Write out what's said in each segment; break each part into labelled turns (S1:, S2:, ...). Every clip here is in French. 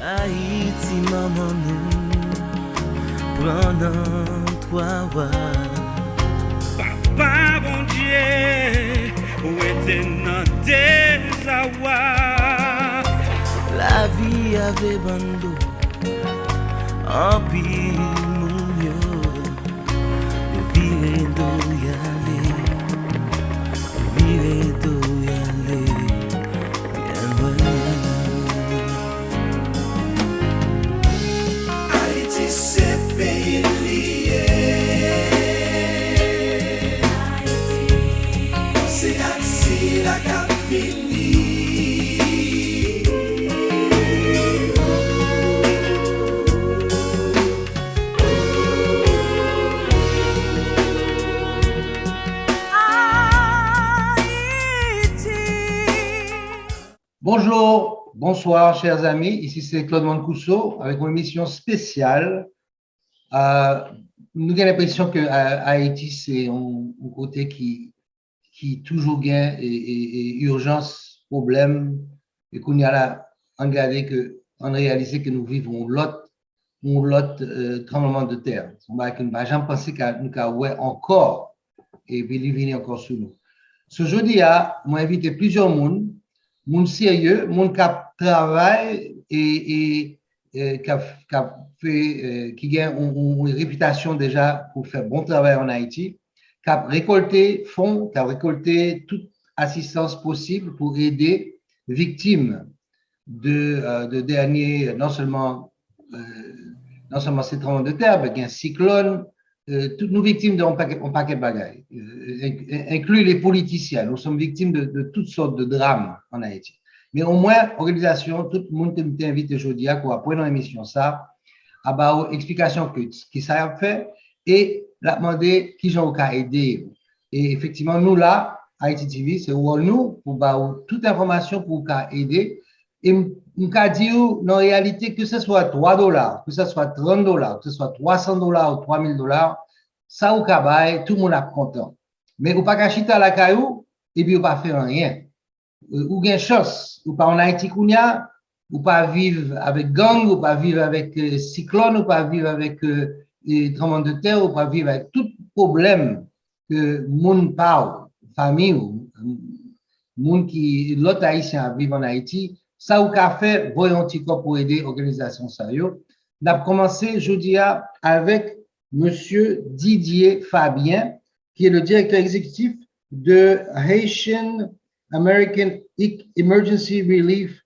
S1: Haïti, maman nous, pendant 3 mois. Papa, bon Dieu, où était notre désarroi? La vie avait bando, en pile mounio, de vivre d'où y aller, vivre d'où y aller, bien loin. Haïti, c'est pays lié, c'est ainsi la cap fini.
S2: Bonjour, bonsoir chers amis, ici c'est Claude Mancuso avec une émission spéciale. Nous avons l'impression que Haïti c'est un côté qui toujours gagne et urgence, problème, et qu'on y a là, on réalise que nous vivons l'autre tremblement de terre. On va jamais penser qu'à nous encore et puis il vient encore sur nous. Ce jeudi, moi invité plusieurs monde sérieux, monde qui travaille et qui gagne une réputation déjà pour faire bon travail en Haïti, qui a récolté fonds, qui a récolté toute assistance possible pour aider victimes de derniers, non seulement ces tremblements de terre, mais un cyclone, toutes nos victimes d'un paquet de bagailles, inclus les politiciens. Nous sommes victimes de toutes sortes de drames en Haïti. Mais au moins, organisation, tout le monde qui est invité aujourd'hui, pour après dans l'émission, ça, à avoir explication qui ça a fait et la demander qui j'en ai aider. Et effectivement, nous là, Haïti TV, c'est où nous, pour avoir toute information pour aider. Et on a dit, en réalité, que ce soit $3, que ce soit $30, que ce soit $300 ou $3000, ça ou kabaye, tout le monde est content. Mais ou pas qu'à à la caillou, et puis ou pas faire rien. Ou gain chance, ou pas en Haïti kounya, ou pas vivre avec gang, ou pas vivre avec cyclone, ou pas vivre avec tremblement de terre, ou pas vivre avec tout problème que moun parle, famille ou moun qui l'autre haïtien vivent en Haïti. Ça ou qu'a fait, voyons petit corps pour aider l'organisation sérieux. On a commencé jeudi avec Monsieur Didier Fabien, qui est le directeur exécutif de Haitian American Emergency Relief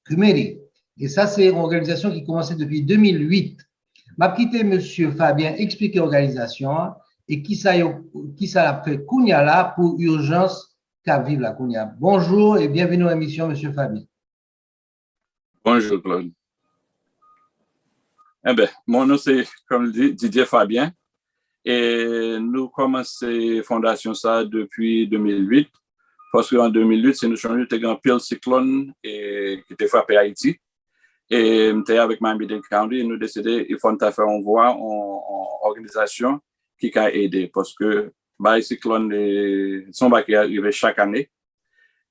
S2: Committee. Et ça, c'est une organisation qui a commencé depuis 2008. M'a quitté Monsieur Fabien expliquer l'organisation et qui ça a fait Kounia là pour urgence qu'a vivre la Kounia. Bonjour et bienvenue à l'émission, Monsieur Fabien.
S3: Bonjour Claude. Eh bien, mon nom c'est, comme dit, Didier Fabien et nous commençons la fondation ça depuis 2008 parce qu'en 2008, c'est nous changé de un pile cyclone et qui était frappé Haïti et nous avec Miami-Dade County et nous décidé il faut faire une voix en organisation qui a aidé parce que les cyclones sont qui arrivent chaque année.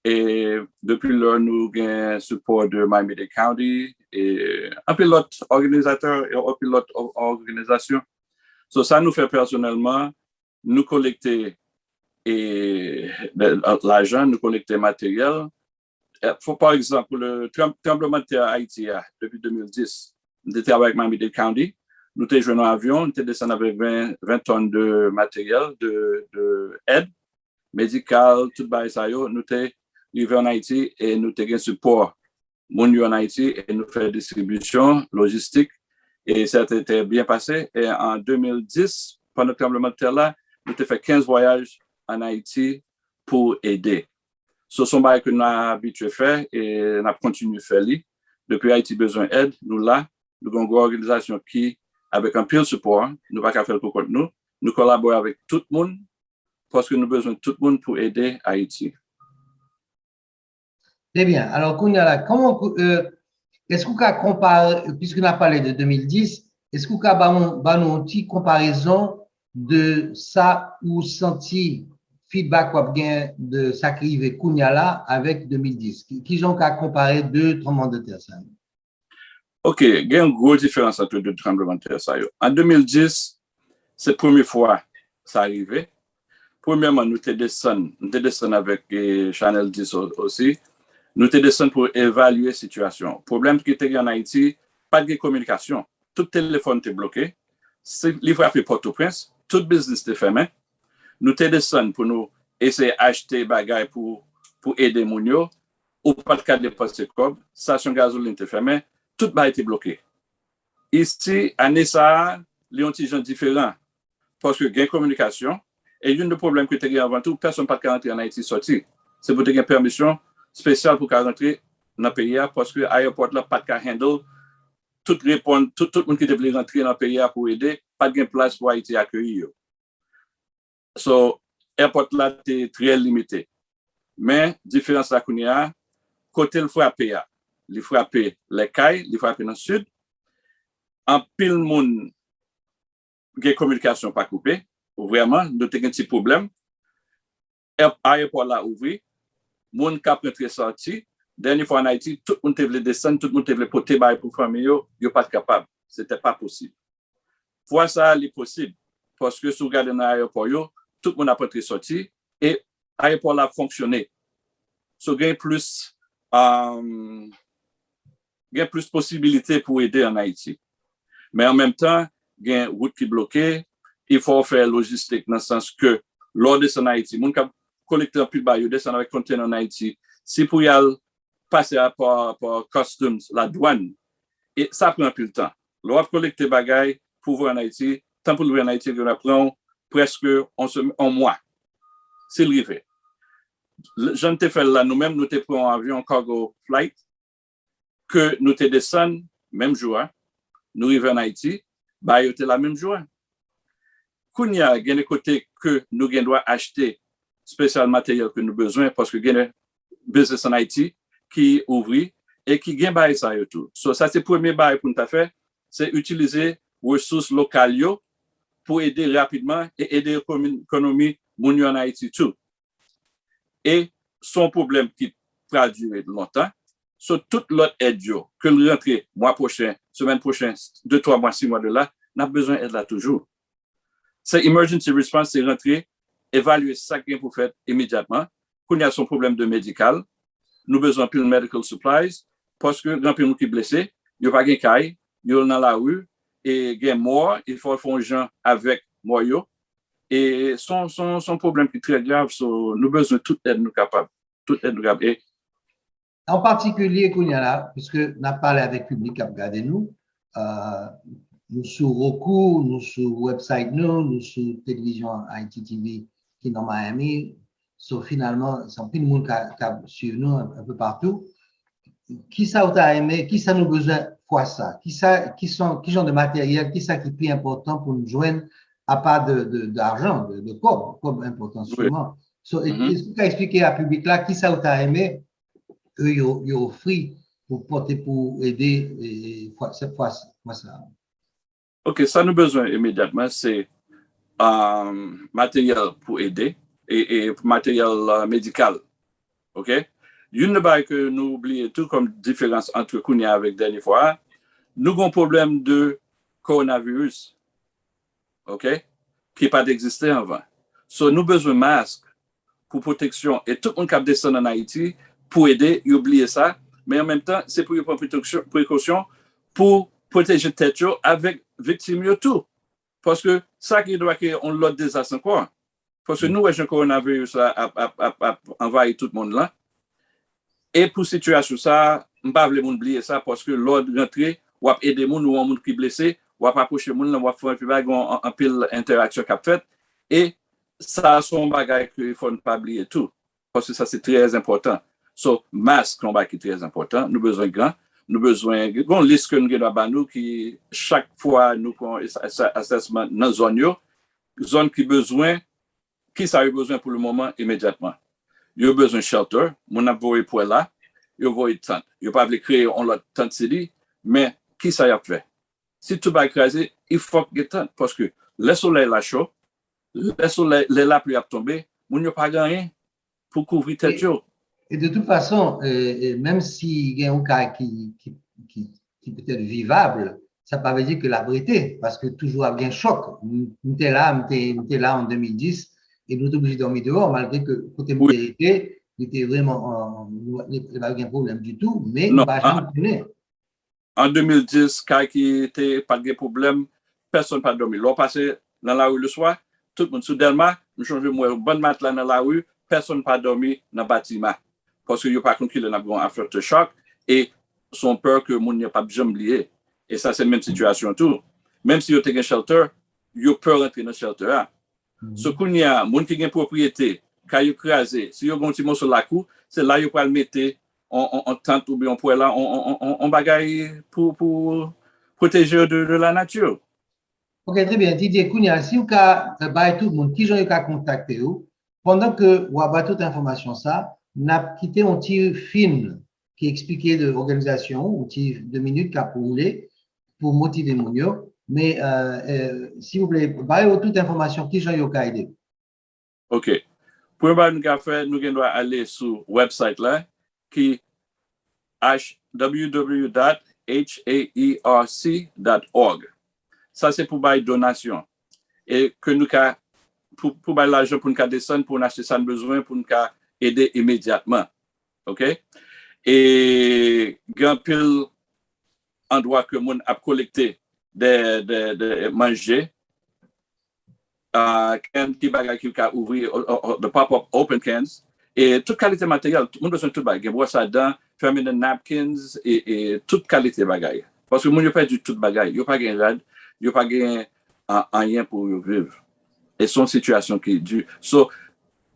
S3: Et depuis là, nous avons le support de Miami-Dade County et un pilote organisateur et un pilote organisation. So, ça nous fait personnellement, nous collecter l'argent, nous collecter matériel. Par exemple, le tremblement de terre à Haïti, depuis 2010, nous étions avec Miami-Dade County, nous étions joué un avion, nous étions descendus avec 20 tonnes de matériel, de aide médicale, tout ça, nous étions arrivé en Haïti et nous avons un support en Haïti et nous faisons distribution, logistique et ça a été bien passé. Et en 2010, pendant le tremblement de terre là, nous avons fait 15 voyages en Haïti pour aider. Ce sont des choses que nous avons habitué à faire et nous avons continué à faire. Depuis Haïti besoin d'aide, nous là, nous avons une organisation qui, avec un pile support, nous ne pouvons pas faire pour contre nous. Nous collaborons avec tout le monde parce que nous avons besoin de tout le monde pour aider Haïti.
S2: Très bien. Alors, Kounia, comment est-ce qu'on peut comparer, puisqu'on a parlé de 2010, est-ce qu'on peut faire une petite comparaison de ça ou senti feedback ou bien de ça qui arrive Kounia là avec 2010? Qui ont qu'à comparer deux tremblements de terre?
S3: OK, il y a une grosse différence entre deux tremblements de terre. En 2010, c'est la première fois que ça arrivait. Premièrement, nous te descendons avec Channel 10 aussi. Nous te descendons pour évaluer la situation. Le problème qui était en Haïti, pas de communication. Tout téléphone était bloqué. Il frappé Port-au-Prince. Tout business était fermé. Nous te descendons pour nous essayer d'acheter des bagages pour aider les gens. Ou pas de cas de dépenser cob. Station gasoline était fermée. Tout a été bloqué. Ici, à Nessa, les gens sont différents. Parce que il y a une communication. Et il y a un problème que tu as avant tout, personne ne peut rentrer en Haïti sorti. C'est pour te une permission spéciale pour rentrer dans le pays parce que l'aéroport n'a pas de handle. Tout le monde qui devait rentrer dans le pays pour aider, pas de place pour Haïti accueillir. So, l'aéroport là est très limité. Mais, différence là qu'on y a, côté le frappé, il frappé les cailles, il frappé dans le sud. En pile monde, il y a communication pas coupée. Vraiment, nous avons un petit problème. L'aéroport là ouvert, mon cap rentré sorti. Dernière fois en Haïti, tout le monde devait descendre, tout le monde devait porter pour famille, ils n'étaient pas capable. Ce n'était pas possible. Fois ça, c'est possible. Parce que si vous regardez dans l'aéroport, tout le monde a porté sorti et l'aéroport là a fonctionné. So, il y a plus de possibilités pour aider en Haïti. Mais en même temps, il y a une route qui est bloquée. Il faut faire logistique dans le sens que l'ordre de en Haïti, les gens qui collectent un peu de bail, ils descendent avec conteneur en Haïti. Si pour y aller passer par customs, la douane, et ça prend un peu de temps. L'ordre collecter des bagages pour voir en Haïti, tant pour le en Haïti, on apprend presque un mois. C'est le rivet. Je ne te fais là, nous-mêmes, nous te prenons un avion cargo flight, que nous te descendons, même jour, nous arrivons en Haïti, bah, il était la même jour. Quand il y a des côtés que nous devons acheter spécial matériel que nous avons besoin parce que il y a un business en Haïti qui ouvre et qui gagne ça et tout. So, ça, c'est le premier bail pour nous faire, c'est utiliser les ressources locales pour aider rapidement et aider l'économie en Haïti tout. Et son problème qui va durer longtemps, sur toute l'autre aide que le rentrer mois prochain, semaine prochaine, 2, 3 mois, 6 mois de là, n'a besoin d'aide là toujours. C'est emergency response, c'est rentrer, évaluer ça qu'il faut faire immédiatement. Quand il y a son problème de médical, nous avons besoin de medical supplies parce que grand pays qui est blessé, il n'y a pas de caille, il y a dans la rue et il y a mort, il faut faire gens avec moyo et son problème qui est très grave, so, nous avons besoin de toute aide nous capable, toute aide nous capable. Et,
S2: en particulier, Kounyala, puisque nous avons parlé avec le public qui a regardé nous, nous sur Roku, nous sur website nous sur télévision Haïti TV qui est dans Miami. So, finalement, c'est un peu de monde qui a suivi nous un peu partout. Qui ça vous a aimé? Qui ça nous a besoin pour ça? Qui genre de matériel? Qui ça qui est plus important pour nous joindre à part d'argent, de cob important sûrement. Oui. So, est-ce que tu as expliqué à public là qui ça vous a aimé? Eux, ils ont offert pour porter, pour aider cette fois ça.
S3: OK, ça nous besoin immédiatement, c'est matériel pour aider et matériel médical. OK? Une chose que nous oublions tout comme différence entre Kounia avec dernière fois, nous avons un problème de coronavirus. OK? Qui n'a pas d'exister avant. So, nous avons besoin de masques pour protection et tout le monde qui descend en Haïti pour aider, il oublie ça, mais en même temps, c'est pour prendre précaution pour protéger tête avec victimes tout. Parce que ça qui doit être on l'autre désastre encore. Parce que nous, le coronavirus a envahi tout le monde là. Et pour cette situation, ça, je ne peux pas oublier ça parce que l'ordre rentré, ou aider les gens ou les gens qui sont blessés, ou approcher les gens, ou faire un pile d'interaction qu'a fait. Et ça, c'est un bagage qu'il ne faut pas oublier tout. Parce que ça, c'est très important. So, masque, qui est très important. Nous avons besoin de gants. Nous avons besoin de une liste que nous avons qui, chaque fois, nous avons un assessment dans la zone qui besoin, qui ça a besoin pour le moment immédiatement. Il y a besoin de shelter. Mon avoué pour là. Il y a besoin de tente. Il n'y a pas de créer une tente city, mais qui ça a fait? Si tout va écraser, il faut que tente parce que le soleil est chaud, le soleil, la pluie a tombé, il n'y a pas rien pour couvrir tête chaud.
S2: Et de toute façon, même s'il y a un cas qui qui peut être vivable, ça ne veut pas dire que la vérité, parce que toujours il y a un choc. Nous étions là en 2010 et nous sommes obligés de dormir dehors, malgré que côté vérité, il était vraiment, il n'y avait aucun problème du tout, mais nous ne pas jamais donner.
S3: En 2010, quand il était pas de problème, personne n'a dormi. L'on passait dans la rue le soir, tout le monde soudainement, nous changeons un bon matelas dans la rue, personne n'a pas dormi dans le bâtiment. Parce qu'il n'y a pas compris qu'il y a un aftershock et son peur que le monde n'a pas besoin d'oublier. Et ça, c'est la même situation tout. Même si vous avez un shelter, vous pouvez rentrer dans le shelter. Ce qu'il y a, les gens qui ont une propriété, quand ils crasent, si vous avez un petit mot sur la cour, c'est là que vous pouvez le mettre en tente ou bien en bagaille pour protéger de la nature.
S2: Ok, très bien. Didier Kounia, si vous avez tout le monde, qui j'en ai contacté, pendant que vous avez toute l'information, ça, on a quitté un petit film qui expliquait de l'organisation, un petit 2 minutes pour motiver mon yo. Mais s'il vous plaît, avez toute l'information, qui j'en ai aidé.
S3: Ok. Pour nous faire, nous devons aller sur le website là, qui www.haerc.org. Ça, c'est pour bailler donation. Et que nous pour bailler l'argent pour nous descendre, pour nous acheter ça besoin, pour nous aider immédiatement. OK? Et grand pile endroit que nous a collecté de manger, qui bagaille qui a ouvert de pop-up open cans, et toute qualité matérielle, tout le monde besoin de tout bagaille. Brosse à dents, feminine napkins, et toute qualité bagaille. Parce que nous n'avons pas du tout bagaille. Il n'y a pas de rad, il n'y a pas de rien pour vivre. Et son situation qui est dure. So,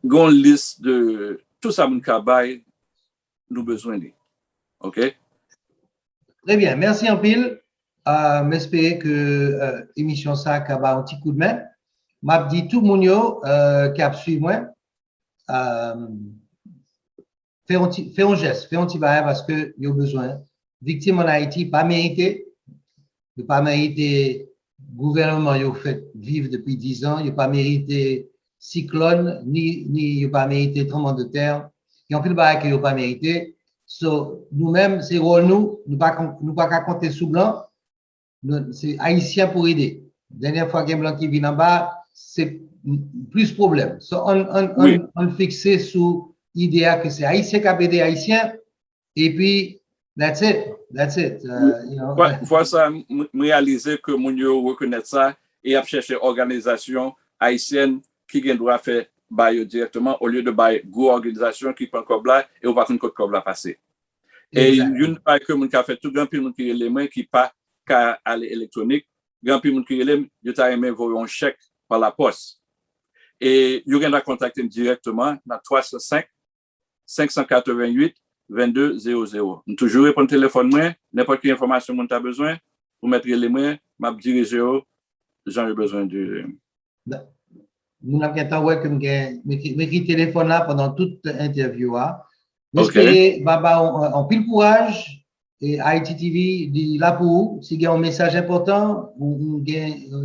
S3: une liste de tout ça, nous avons besoin de. OK?
S2: Très bien. Merci en pile. J'espère que l'émission ça a un petit coup de main. M'a dit tout le monde qui a suivi moi, fait un geste, fait un petit bail parce que y a besoin. Victime en Haïti, pas mérité. Il pas mérité gouvernement il a fait vivre depuis 10 ans, il n'a pas mérité cyclone, ni il n'a pas mérité tremblement de terre. Il y a un peu de bail qu'il n'a pas mérité. So, nous-mêmes, c'est rôle nous pas qu'à compter sous blanc, c'est haïtien pour aider. Dernière fois qu'il y a un blanc qui vient en bas, c'est plus problème. So, on fixé sous l'idée que c'est haïtien qui a aidé haïtien, et puis, that's it. You know.
S3: Voilà ça, réaliser que mon yo reconnaît ça et a cherché organisation haïtienne qui doit faire bail directement au lieu de bail gros organisation qui prend comme là et on pas contre comme là passer. Et une pas que mon fait tout grand pile qui élément qui pas qu'à aller électronique, grand pile qui élément, yo t'a aimé voyer un chèque par la poste. Et yo va contacter directement dans 305 588 2200. Nous toujours répondre téléphone moi, n'importe quelle information que tu as besoin, vous mettre les mains, m'a dirigé j'ai besoin de.
S2: Nous avons temps ouais comme mes téléphone là pendant toute l'interview là. J'espère baba en pile courage et Haïti TV dit là pour vous, si il y a un message important ou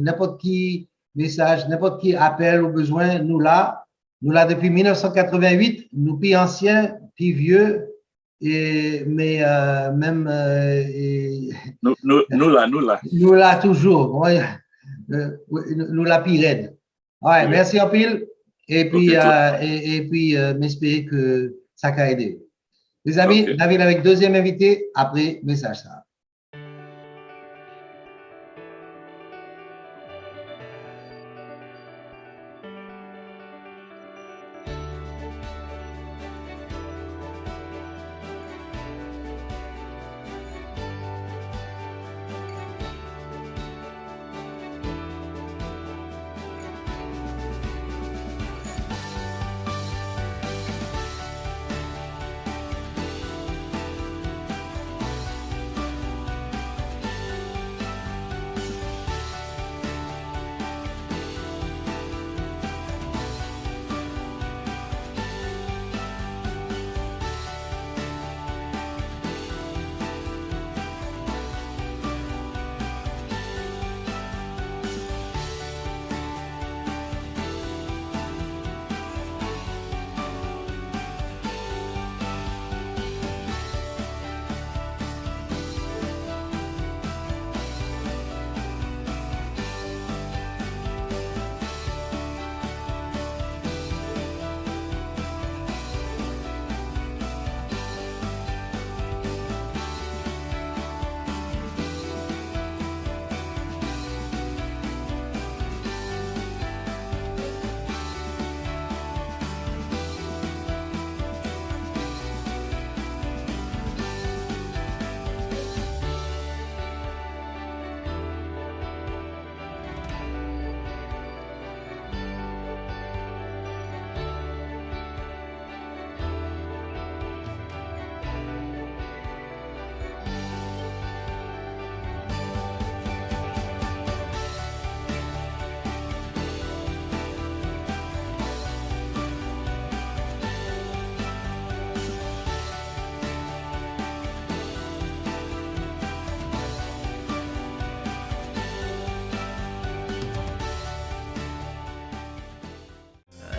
S2: n'importe qui message, n'importe qui appel ou besoin, nous là depuis 1988, nous plus anciens, plus vieux. Mais même
S3: nous
S2: là toujours nous la pire. Ouais, merci en pile et puis m'espérer que ça a aidé. Les amis, David avec deuxième invité après message ça.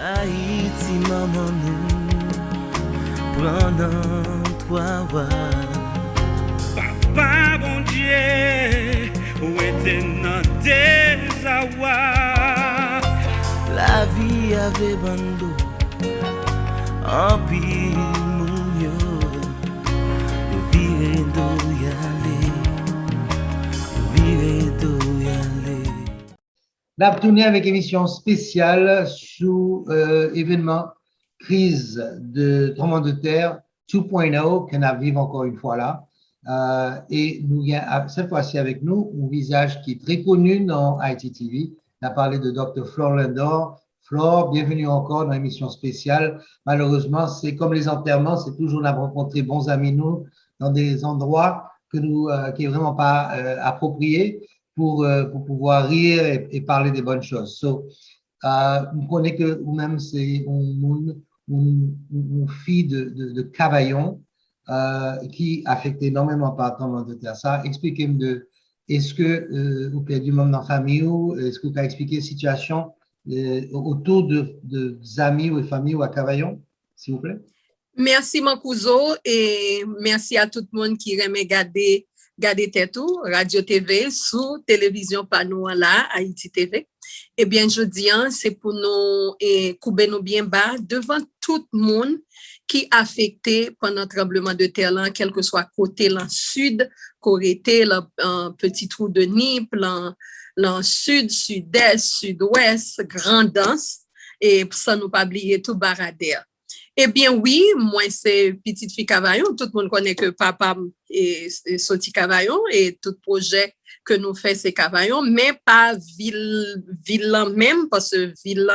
S1: Haïti, maman, nous, prenons toi,
S4: Papa, bon Dieu, où était notre désarroi?
S1: la vie avait bando, en pile mounio, nous vivons d'où y aller, nous vivons d'où y aller.
S2: Là, tourné avec émission spéciale sous événement crise de tremblement de terre 2.0 qu'on a vécu encore une fois là. Et nous cette fois-ci avec nous un visage qui est très connu dans Haïti TV. On a parlé de Dr. Flore Lindor. Flore, bienvenue encore dans l'émission spéciale. Malheureusement, c'est comme les enterrements, c'est toujours on a rencontré bons amis nous dans des endroits que nous qui est vraiment pas approprié pour pouvoir rire et parler des bonnes choses. So, vous connaissez que vous-même c'est une fille de Cavaillon qui affecte énormément par le tremblement de terre. Ça, expliquez-moi est-ce que vous perdez du monde dans la famille ou est-ce que vous pouvez expliquer la situation autour de amis ou de famille ou à Cavaillon, s'il vous plaît?
S5: Merci Mankouzo et merci à tout le monde qui aime garder tout, Radio TV, sous télévision par nous là, Haïti TV. Eh bien, je dis, c'est pour nous couper nous bien bas devant tout le monde qui affecté pendant le tremblement de terre, là, quel que soit côté, là, sud, côté, un petit trou de Nip, là, sud, sud-est, sud-ouest, grandance, et sans nous pas oublier tout Baradère. Eh bien, oui, moi, c'est petite fille Cavaillon. Tout le monde connaît que papa est sorti Cavaillon et tout projet que nous fait, c'est Cavaillon, mais pas ville même, parce que ville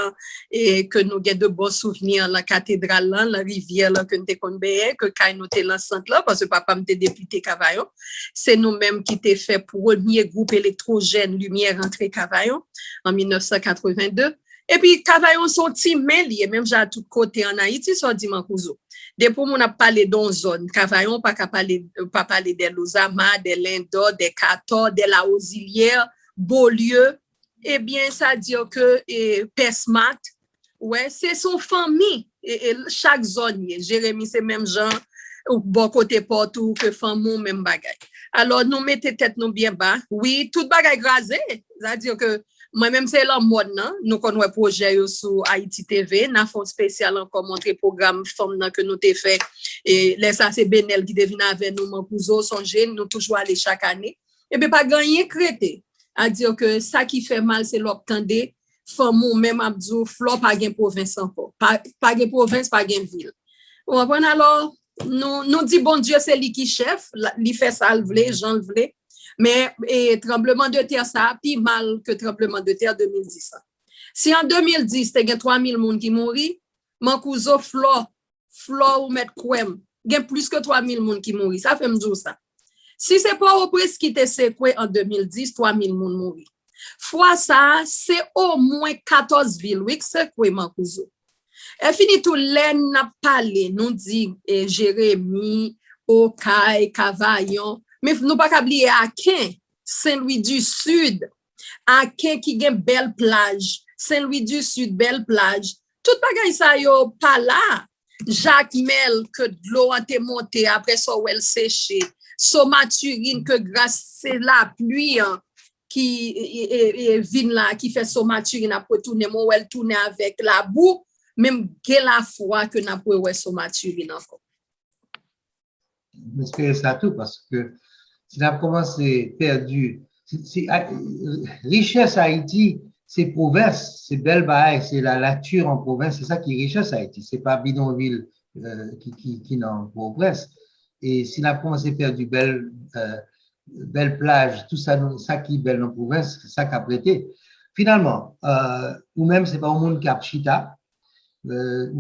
S5: et que nous avons de bons souvenirs, la cathédrale, là, la rivière, là, que nous avons que quand nous étions dans le centre, là, parce que papa m'était député Cavaillon. C'est nous-mêmes qui t'ai fait premier groupe électrogène Lumière entrée Cavaillon en 1982. Et puis, Cavaillon sont timés, même j'ai à tout côté en Haïti, soit dit Mankouzo. Depuis, on a parlé dans zone. Cavaillon, pas parler des Lozama, des Lindor, des Cator, de la Osilière, Beaulieu. Eh bien, ça dit que Pesmat, ouais, c'est son famille. Et chaque zone, Jérémy, c'est même gens, ou bon côté partout, que famille, même bagaille. Alors, nous mettons tête nous bien bas. Oui, tout bagaille grasé. C'est-à-dire que moi-même, c'est la mode, non? Nous connaissons un projet sur Haïti TV. Nous avons fait spécial encore montré programme femmes que nous avons fait. Et là, ça, c'est Benel qui devient avec nous, Mankouzo, son jeune, nous toujours aller chaque année. Et bien, pas gagner crété. À dire que ça qui fait mal, c'est l'obtendre. Femmes, même Abdou, Flore, pas gain province encore. Pas gain province, pas gain ville. On va prendre alors, nous dit, bon Dieu, c'est lui qui chef. Il fait ça, le vle, Jean le vle. Mais tremblement de terre, ça a plus mal que tremblement de terre 2010. Si en 2010, il y a 3000 personnes qui mourent, Mankouzo, Flore ou Maître Kouem, il y a plus que 3000 personnes qui mourent. Ça fait me dire ça. Si c'est pas au presse qui était séqué en 2010, 3000 personnes mourent. Fois ça, c'est au moins 14 villes, oui, c'est quoi Mankouzo. Et fini tout l'aine n'a parlé, nous dit Jérémy, Okay, Cavaillon. Mais nous pas oublier Akin, Saint-Louis du Sud, Akin qui a une belle plage, Saint-Louis du Sud, belle plage. Tout bagay ça yo pas là. Jacques Mel que de l'eau a été montée après ça où elle séché. Somaturine que grâce c'est la pluie qui vient là qui fait Somaturine après tourner mon elle tourner avec la boue même que la fois que n'a pas ouais Somaturine encore.
S2: J'espère ça tout parce que si on a commencé perdu, richesse Haïti, c'est province, c'est belle baille, c'est la nature en province, c'est ça qui est richesse Haïti, c'est pas bidonville qui n'en progresse. Et si on a commencé perdu belle plage, tout ça, ça qui est belle en province, c'est ça qui a prêté. Finalement, ou même c'est pas au monde qui a chita,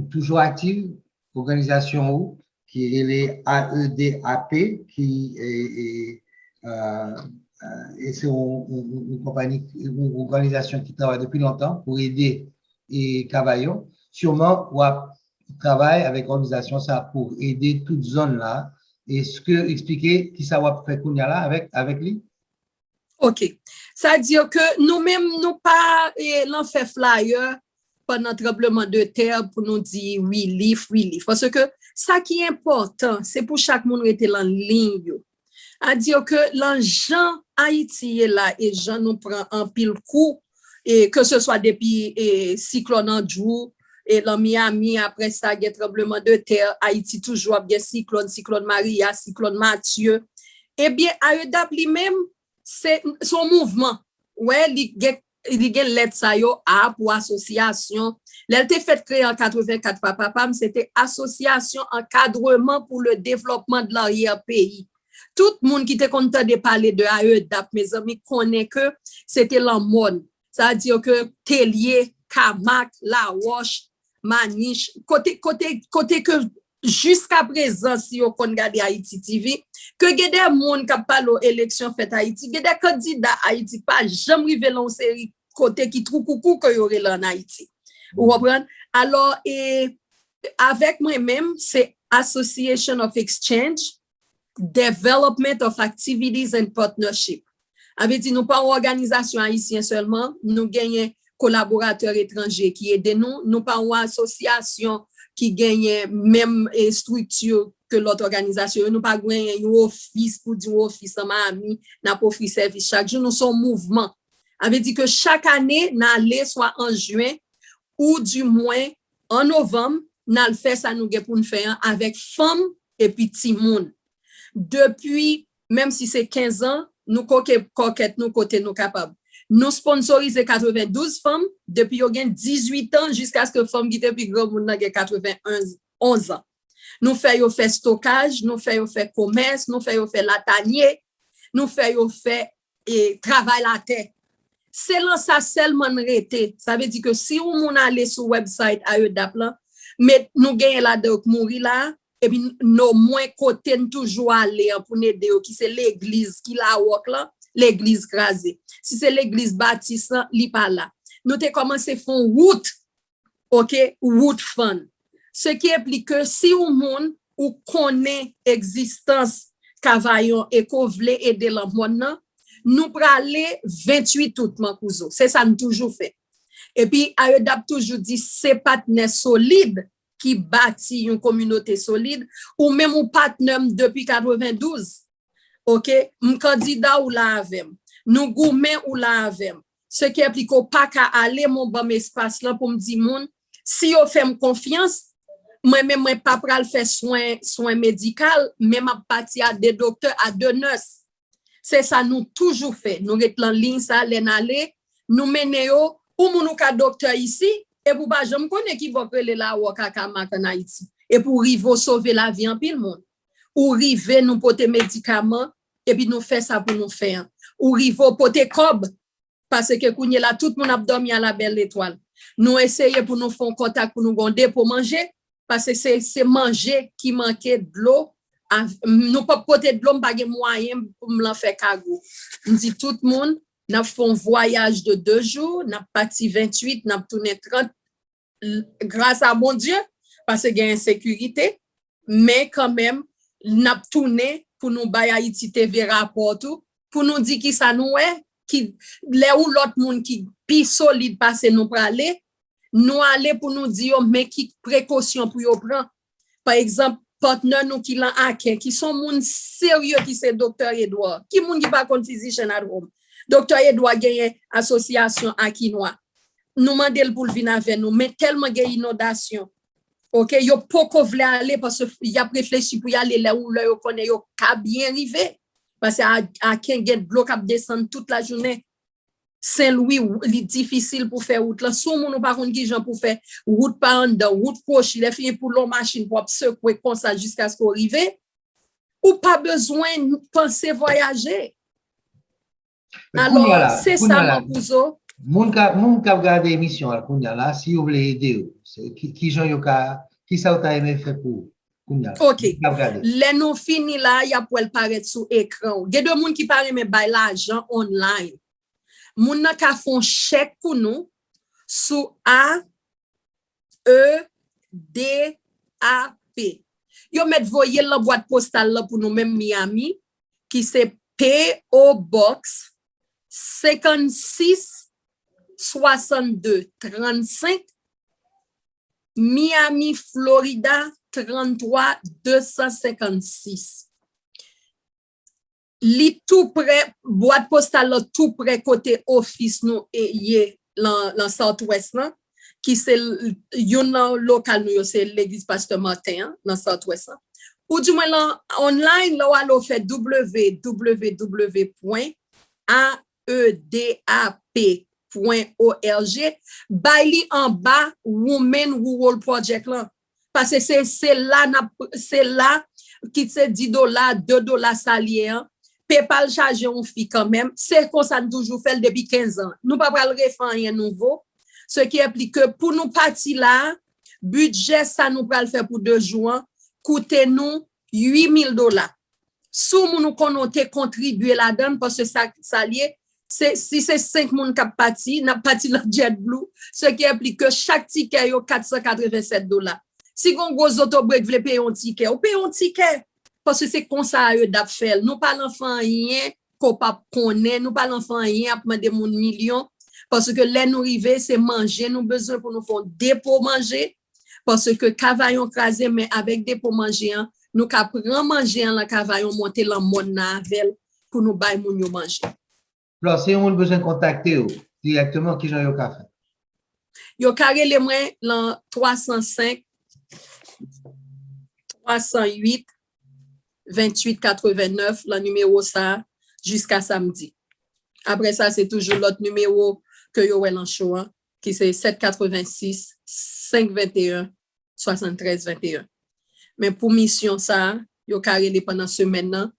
S2: toujours active, organisation où qui est les AEDAP, qui est c'est une compagnie, une organisation qui travaille depuis longtemps pour aider et Cavaillon. Sûrement, on travaille avec l'organisation ça pour aider toute zone là. Est-ce que expliquer qui ça va faire qu'on y a là avec lui?
S5: OK. Ça veut dire que nous-mêmes, nous pas l'en fait flyer pendant tremblement de terre pour nous dire relief. Parce que ça qui est important, c'est pour chaque monde rester en ligne. À dire que l'argent Haïti est là et gens nous prend en pile coup, et que ce soit depuis cyclone Andrew, et dans Miami, après ça, il y a tremblement de terre, Haïti toujours bien cyclone Maria, cyclone Mathieu. Eh bien, AEDAP lui-même, c'est son mouvement. Ouais, il y a lettre ça yo a pour association. Elle était faite créer en 84 par papa, c'était association encadrement pour le développement de l'arrière-pays. Tout le monde qui était content de parler de AEDAP, mes amis, connaît que c'était la mode. Ça veut dire que Tellier, Kamak, La Roche, Maniche, côté que jusqu'à présent, si on regarde Haïti TV, que il y a des gens qui parlent aux élections faites à Haïti, il y a des candidats à Haïti, pas jamais arrivé dans une série côté qui trouve coucou que y aurait là en Haïti. Vous comprenez? Alors, avec moi-même, c'est Association of Exchange, Development of Activities and Partnership. Avec dit, nous pas une organisation haïtienne seulement, nous gagnons collaborateurs étrangers qui aident nous pas une association qui gagne même structure que l'autre organisation. Nous pas un office pour dire office en Miami, n'a pas offrir service chaque jour. Nous sommes mouvement. Avait dit que chaque année, n'allait soit en juin ou du moins en novembre, n'all fait ça nous pour nous faire avec femmes et petits monde. Depuis, même si c'est 15 ans, nous coquette nous côté nous capables. Nous sponsorisons 92 femmes depuis 18 ans jusqu'à ce que femmes qui étaient plus grand monde ait 11 ans. Nous faisons fait stockage, nous faisons fait commerce, nous faisons fait latanier, nous faisons fait travail la terre. C'est là ça seulement arrêté. Ça veut dire que si on aller sur website AEDAP là, mais nous gagnons là de mourir là et puis nos moins côté toujours aller pour aider qui c'est l'église qui la work là. L'église crasée. Si c'est l'église bâtissant, li pas là. Nous avons commencé à faire route, OK, route fund. Ce qui implique que si un monde ou connaît existence cavaillon et qu'on veut aider le monde, nous prenons aller 28 août, Mankouzo. C'est ça nous toujours fait. Et puis, AEDAP toujours dit, c'est partenaire solide qui bâtit une communauté solide ou même un partenaire depuis 92. OK, mon candidat ou la avem, nous gourmet ou la avem. Ce qui implique pas qu'à aller mon bon espace là pour me dire moun, si on fait confiance, moi-même moi pas pral faire soin médical, même à partir à des docteurs à deux nurses. C'est ça nous toujours fait. Nous ret en ligne ça aller, nous meneo ou mon ka docteur ici et pour pas j'me connais qui va créer la wakaka en Haïti et pour rivo sauver la vie en pile monde. Ou rive nous porter médicaments et puis nous fait ça pour nous faire. Ou rive porter cob parce que kounye là tout le monde a dormi à la belle étoile. Nous essayer pour nous faire contact pour nous gonder pour manger parce que c'est manger qui manquait de l'eau. Nous pas porter de l'eau pas de moyen pour me l'en faire cago. On dit tout le monde n'a fait un voyage de 2 jours, n'a parti 28, n'a tourné 30 grâce à mon Dieu parce qu'il y a insécurité mais quand même n'a tourné pour nous bailler Haïti TV rapport tout pour nous dire qui ça nous est qui les ou l'autre monde qui plus solide passer nous pour aller pour nous dire mais qui précaution pour yo prendre par exemple partenaire nous qui l'en hacker qui sont monde sérieux qui c'est docteur Edouard qui monde qui pas contre physician at home docteur Edouard gagne association Akinois nous mandel pour venir avec nous mais tellement gagne inondation. OK, yo poko vle aller parce que y a réfléchi pour y aller là où là yo connaît yo ka bien arrivé parce que à Kengen bloc ap descendre toute la journée. Saint-Louis li difficile pour faire route là sou moun pas konn ki jan pour faire route par en dedans route proche il est fini pour l'on machine pour secouer comme ça jusqu'à ce qu'on arrive ou pas besoin penser voyager. Alors c'est ça mon cousin.
S2: Moun ka regarder émission là si vous voulez aider qui gens yo ka qui ça t'a aimé faire pour
S5: OK les nous fini là y a pour paraître sur écran il y a deux monde qui parle mais bail l'argent online moun nan ka font chèque pour nous sur AEDAP yo met voyer la boîte postale là pour nous même Miami qui c'est PO Box 56 62 35 Miami, Florida, 33 256. Li tout près, boîte postale là, tout près côté office nous et dans Southwest là, qui c'est yon local nous c'est l'église Pasteur Martin dans Southwest là. Ou du moins là online là on fait www.aedap.org baili en bas Women Rural Project là parce que c'est là qui c'est $10 $2 salière PayPal charge on fi quand même c'est comme ça nous toujours fait depuis 15 ans nous pas pas le refaire rien nouveau ce qui implique que pour nous partir là budget ça nous pas le faire pour 2 jours coûte nous $8,000 sous nous connoter contribuer là-dedans parce que ça lié c'est si c'est 5 moun qui parti n'a parti dans JetBlue ce qui implique que chaque ticket yo $487 si gon gros autobreak veut payer un ticket ou payer un ticket parce que c'est comme ça eux d'ap faire nous pas l'enfant rien qu'on pas connaît nous pas l'enfant rien à demander mon million parce que les nous river c'est manger nous besoin pour nous faire dépôt manger parce que cavaillon crasé mais avec dépôt manger nous ka prend manger en la cavaillon monter la monde avec pour nous bailler moun yo manger.
S2: Alors si on a besoin de contacter directement qui j'en yo ka fait.
S5: Yo carré les moi dans 305 308 2889 le numéro ça jusqu'à samedi. Après ça c'est toujours l'autre numéro que yo en show qui c'est 786 521 73 21. Mais pour mission ça yo carré pendant semaine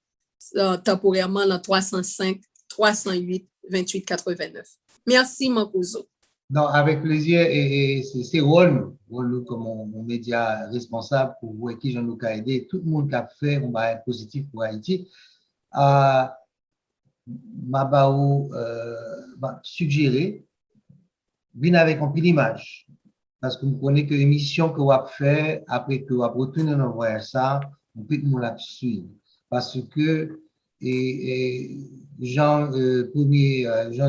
S5: temporairement dans 305 308 2889. Merci Mankouzo.
S2: Non, avec plaisir et c'est rôle nous comme mon média responsable pour voir qui j'en nous a aidé tout le monde qui a fait un bail positif pour Haïti. M'a suggéré venir avec un peu d'image parce que nous connaissons que l'émission que vous avez fait après que vous avez retourné dans le voyage ça, on peut nous la suivre parce que Jean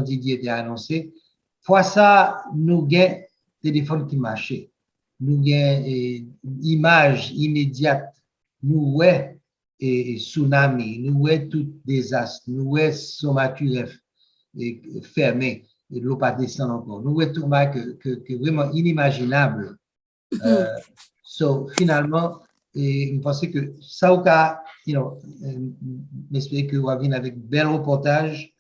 S2: Didier était annoncé. Fois ça, nous gagnons téléphone qui marchait. Nous gagnons image immédiate. Nous ouais tsunami, nous ouais tout désastre, nous ouais sommature fermé, et l'eau pas descend encore. Nous ouais tout que vraiment inimaginable. Finalement, je pense que ça ou ka, j'espère que vous venir avec bel reportage.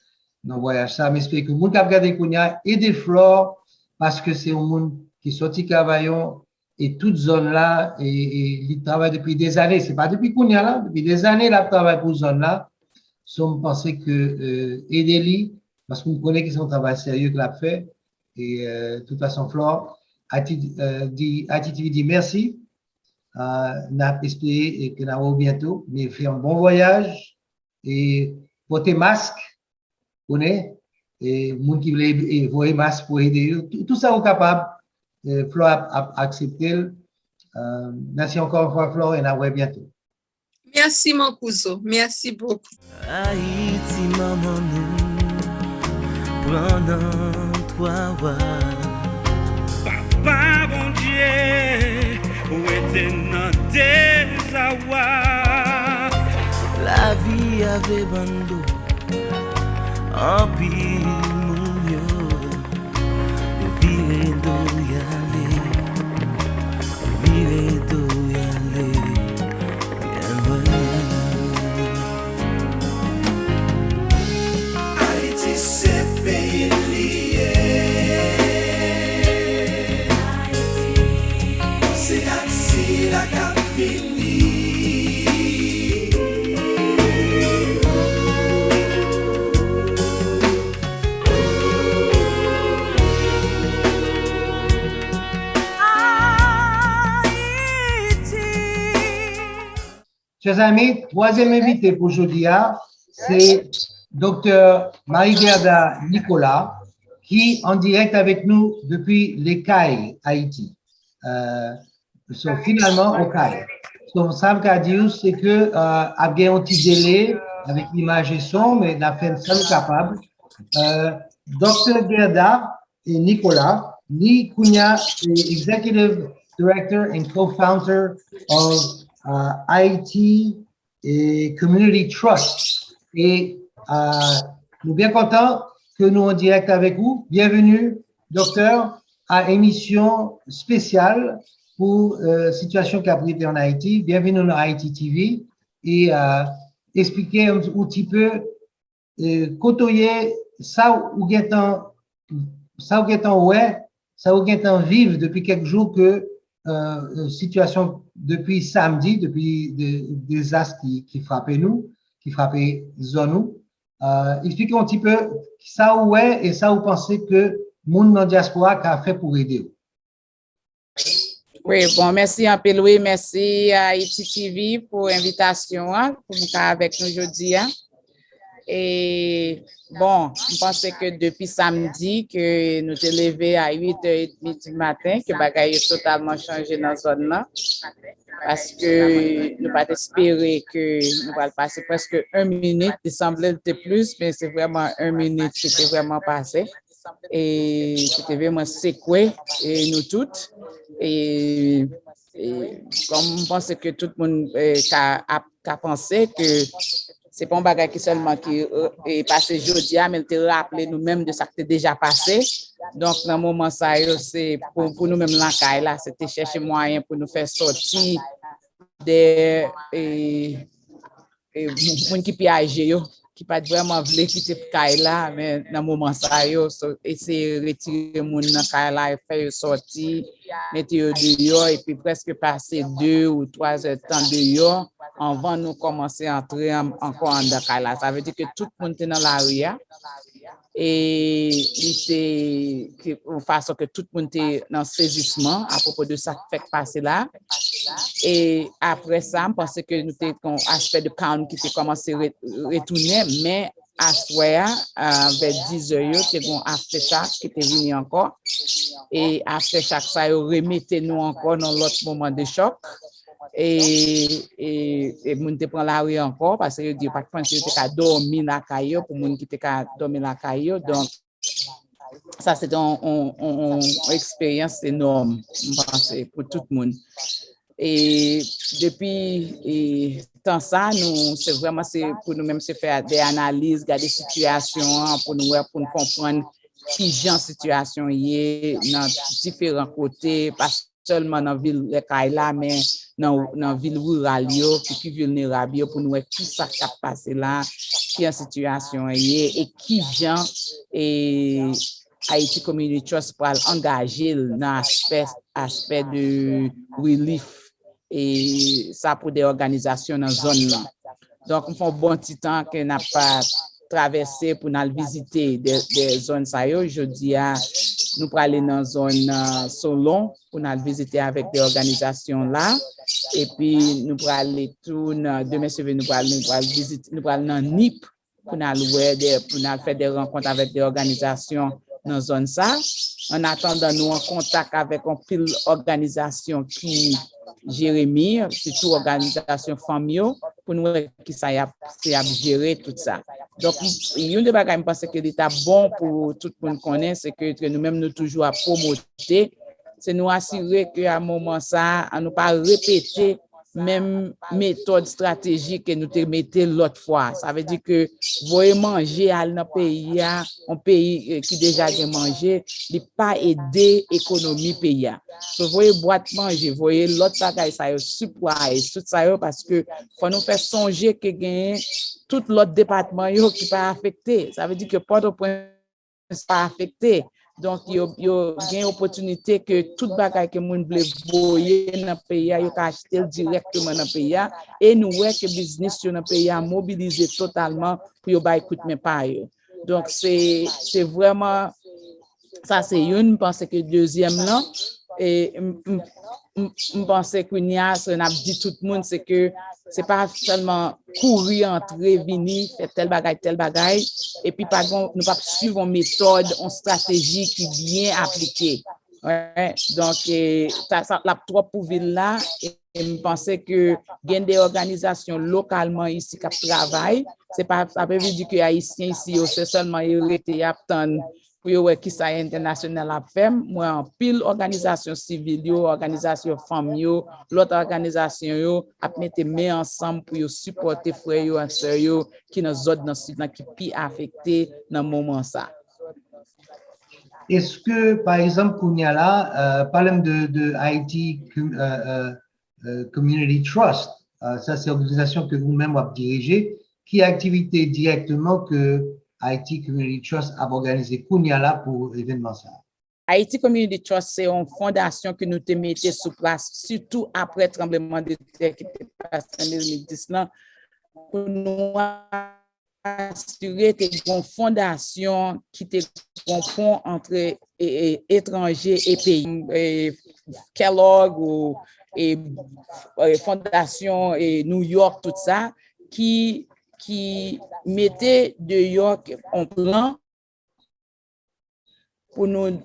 S2: Dans voyage ça, mais j'espère que le monde qui a regardé Kounia et des flores parce que c'est un monde qui sorti Cavaillon et toute zone là et il travaille depuis des années. C'est pas depuis Kounia là, depuis des années là, il travaille pour zone là. Nous pensons que aider parce qu'on connaît que c'est un travail sérieux qu'il a fait et de toute façon Flore, Attitude dit merci. N'a espéré que nous allons bientôt, mais fait un bon voyage et porter masque. Et monde qui veut voir masque pour aider tout ça est capable Flore a accepté merci encore une fois Flore et à bientôt.
S5: Merci Mankouzo, merci beaucoup.
S1: Haïti maman nous pendant 3 mois.
S4: Papa bon Dieu, où était notre désarroi?
S1: La vie avait bando. En pile moun yo de vire do yale Haïti c'est pays lié c'est ainsi la cap fini.
S2: Chers amis, troisième invité pour aujourd'hui, c'est Dr Marie-Gerda Nicolas, qui est en direct avec nous depuis les CAI, Haïti. Finalement, au CAI. Ça qu'a dit, c'est que il y a un petit délai avec l'image et son, mais la fin ça nous capable. Dr Gerda et Nicolas, ni Kounia, Executive director and co-founder of IT et Community Trust. Et nous sommes bien contents que nous en direct avec vous. Bienvenue, docteur, à émission spéciale pour situation qui a pris en Haïti. Bienvenue dans Haïti TV et expliquer un petit peu, côtoyer ça ou guettant ouais, ça ou guettant vivre depuis quelques jours que situation depuis samedi, depuis des désastres qui frappaient nous, qui frappaient zone. Expliquez un petit peu ça où est et ça vous pensez que monde dans diaspora qu'a fait pour aider.
S6: Oui, bon, merci un peu, Louis, merci à Haïti TV pour l'invitation pour nous avec nous aujourd'hui. Et bon, je pense que depuis samedi que nous sommes levés à 8h30 du matin, que bagaille a totalement changé dans la zone là. Parce que nous pas espérer que nous allons passer presque 1 minute, il semblait que plus, mais c'est vraiment 1 minute qui était vraiment passé. Et c'était vraiment secoué, et nous toutes. Et comme je pense que tout le monde a pensé que c'est pas un bagage qui seulement qui est passé jeudi, mais il te rappelé nous-mêmes de ça qui est déjà passé. Donc, dans le moment ça, c'est pour nous-mêmes là, c'était chercher moyen pour nous faire sortir des gens qui piagent, qui pas vraiment voulu quitter là, mais dans le moment ça, essayer de retirer les gens dans là et faire sortir, mettre dehors et puis presque passer 2 ou 3 heures de temps dehors avant de commencer à entrer encore dans là. Ça veut dire que tout le monde est dans la rue et c'est de façon que tout le monde est dans le saisissement à propos de ça qui fait passer là. Et après ça, je pense que nous avons un aspect de calme qui s'est commencé à retourner, mais à ce moment vers 10 heures, il y a un aftershock qui était venu encore. Et aftershock, ça remettait nous encore dans l'autre moment de choc. Et nous te prend la rue encore parce que dit pas que tu as dormi la caillou pour moun qui t'a dormi la caillou. Donc ça c'est une expérience énorme, je pense, pour tout le monde. Et depuis tant ça, nous c'est vraiment pour nous-mêmes se faire des analyses, garder situations pour nous comprendre qui genre situation y est dans différents côtés, pas seulement dans ville de Kaila, mais dans ville rurale qui vulnérable pour nous qui ça qui a passé là, qui en situation y est et qui genre et Haïti Community Trust pour engager dans aspect de relief et ça pour des organisations dans zone là. Donc on fait un bon petit temps que n'a pas traversé pour nous visiter des zones ça yo. Jeudi nous pour aller dans zone Solon pour nous visiter avec des organisations là et puis nous pour aller demain nous pour aller visiter nous pour aller dans NIP pour nous faire des rencontres avec des organisations dans zone ça. En attendant nous en contact avec une pile organisation qui Jérémy, surtout organisation famille pour nous qui ça y a gérer tout ça. Donc une des bagages je pense que l'état bon pour tout le monde connaît c'est que nous-mêmes nous toujours à promoter, c'est nous assurer que à un moment ça à nous pas répéter même méthode stratégique que nous te mettez l'autre fois. Ça veut dire que voyez manger à un pays qui déjà a mangé, il pas aider l'économie pays. So voyez boîte manger, voyez l'autre bagaille ça yo surprise tout ça yo parce que faut nous faire songer que gagne tout l'autre département yo qui pas affecté. Ça veut dire que Port-au-Prince pas affecté. Donc, il y a une opportunité que tout bagage que moun vle voyer dans le pays, il y a acheter directement dans le pays. Et nous voyons que le business dans le pays a mobilisé totalement pour y avoir écoute mais pas. Donc, c'est vraiment, ça c'est une, je pense que deuxième là, et je pense qu'on y a, ce qu'on a dit tout le monde, c'est que c'est pas seulement courir, entrer, venir, faire tel bagaille, et puis par contre, nous pas suivre une méthode, une stratégie qui est bien appliquée. Ouais. Donc, ça la trop pour ville là, et je pense que il y a des organisations localement ici qui travaillent. C'est pas, ça veut dire que les Haïtiens ici, c'est seulement ils attendent pour voir qui ça international a fait. Moi, en pile organisation civile, organisation femmes, l'autre organisation, a mettre main ensemble pour supporter frères et sœurs qui dans zone dans sud qui pi affecté dans moment ça.
S2: Est-ce que, par exemple, Kounyala, parlons de Haiti Community Trust, ça c'est l'organisation que vous-même avez dirigée, qui a activité directement que Haiti Community Trust a organisé Kounyala pour l'événement ça?
S6: Haiti Community Trust, c'est une fondation que nous te mettons sous place, surtout après le tremblement de terre qui était passé en 2010, pour nous assurer que une fondation qui était un pont entre étrangers et pays, Kellogg ou fondation New York, tout ça, qui mettait de York en plan pour nous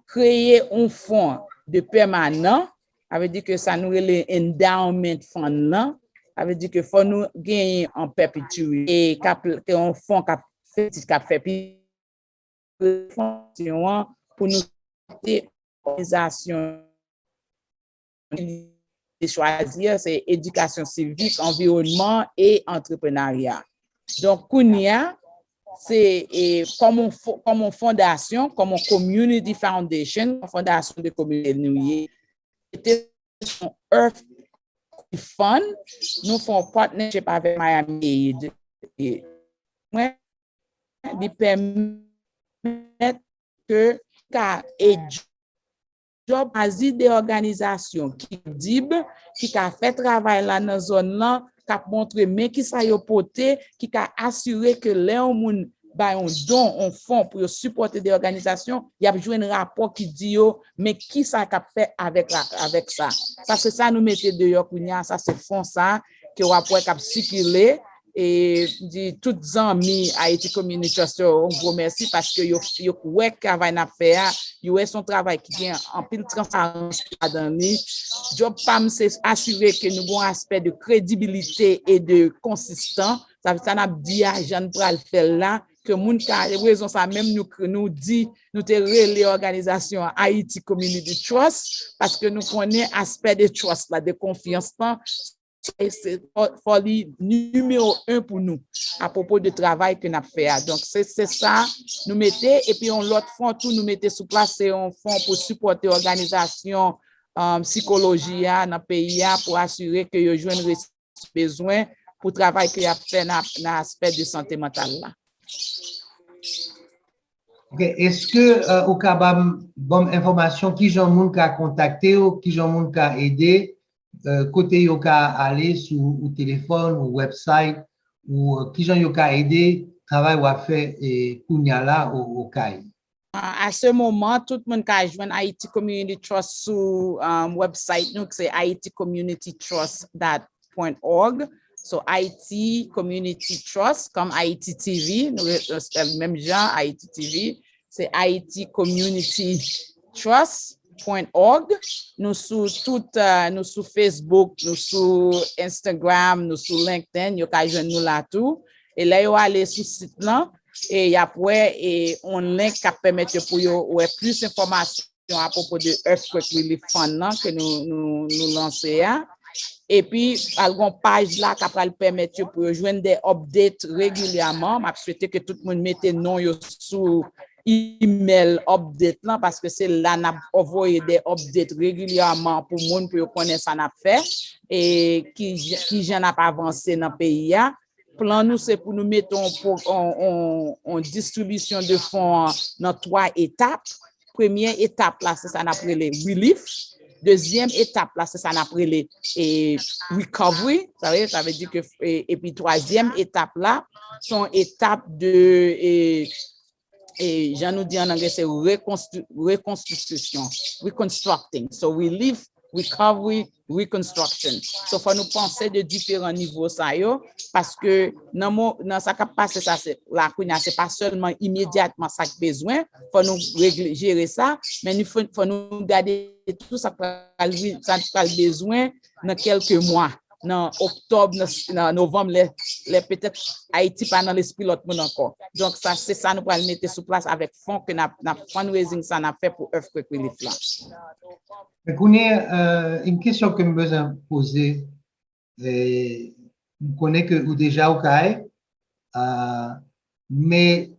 S6: créer un fonds de permanent, ça veut dire que ça nous relève endowment fund là, ça veut dire que faut nous gagner en perpétuité et un fonds qui fait pour nous organisation choisir, c'est éducation civique, environnement et entrepreneuriat. Donc, Kounia, c'est comme une fondation, comme une community foundation, une fondation de communauté. C'était un Earth Fund. Nous faisons partnership avec Miami Aid. Ils permettent que job quasi des organisations qui dib qui a fait travail là dans zone là qui a montré mais qui ça yo porté qui a assuré que les moun ba un don on fond pour supporter des organisations il y a joué un rapport qui dit yo mais qui ça qu'a fait avec ça parce que ça nous mettait dehors kounya ça c'est fond ça que rapport qui a circulé et dit toutes amis Haiti Community Trust on vous remercie parce que yo ouais travail n'a fait yo son travail qui vient en pile transparence dans lui job pam c'est assurer que nous avons un aspect de crédibilité et de consistant ça n'a dit à Jean pral faire là que moun ka raison ça même nous dit nous te relé organisation Haiti Community Trust parce que nous connaissons aspect de trust là de confiance là c'est folie numéro 1 pour nous à propos du travail que nous avons fait. Donc, c'est ça, nous mettons, et puis on l'autre fonds, tout nous mettons sous place, c'est un fonds pour supporter l'organisation psychologie dans le pays pour assurer que y a un besoin pour le travail qu'il y a fait dans l'aspect de santé mentale. Là.
S2: Okay. Est-ce que au cas bonne information, qui j'en moun ka contacter ou qui j'en moun ka aider? Côté yoka aller sur ou téléphone ou website ou qui j'en yoka aider travail ou à faire et Kounyala au CAI.
S6: À ce moment, tout le monde peut joindre Haiti Community Trust sur website nous c'est haitiCommunityTrust.org. So Haiti Community Trust comme Haiti TV, nous c'est même genre Haiti TV, c'est Haiti Community Trust.org. Nous sur nous sur Facebook, nous sur Instagram, nous sur LinkedIn, yo ka joindre nous là tout. Et là yo aller sur site là et après et on link qui permet pour yo ouais plus d'informations à propos de Earthquake Relief Fund là que nous lancer. Et puis une page là qui va permettre pour joindre des updates régulièrement. Je souhaite que tout le monde mette nom yo sous email update là parce que c'est là n'a envoyer des updates régulièrement pour monde pour connaître ça n'a fait et qui j'en a pas avancé dans pays là. Plan nous c'est pour nous mettre en distribution de fonds dans 3 étapes. Première étape là c'est ça n'a appelé les relief. Deuxième étape là c'est ça n'a appelé les recovery, ça veut dire que et puis troisième étape là sont étapes de et j'en nous dis en anglais c'est reconstruction, reconstructing. So relief, recovery, reconstruction. So faut nous penser de différents niveaux ça yo parce que dans ça qui passe ça c'est la Kounia c'est pas seulement immédiatement ça que besoin, faut nous gérer ça mais il faut nous garder tout ça besoin dans quelques mois. dans octobre, dans novembre, les peut-être Haïti pas dans l'esprit l'autre monde encore. Donc ça c'est ça nous pour le mettre sur place avec fonds que n'a fundraising ça n'a fait pour earthquake relief là.
S2: Mais une question que je me besoin poser. Nous connaissons que déjà au CAE, mais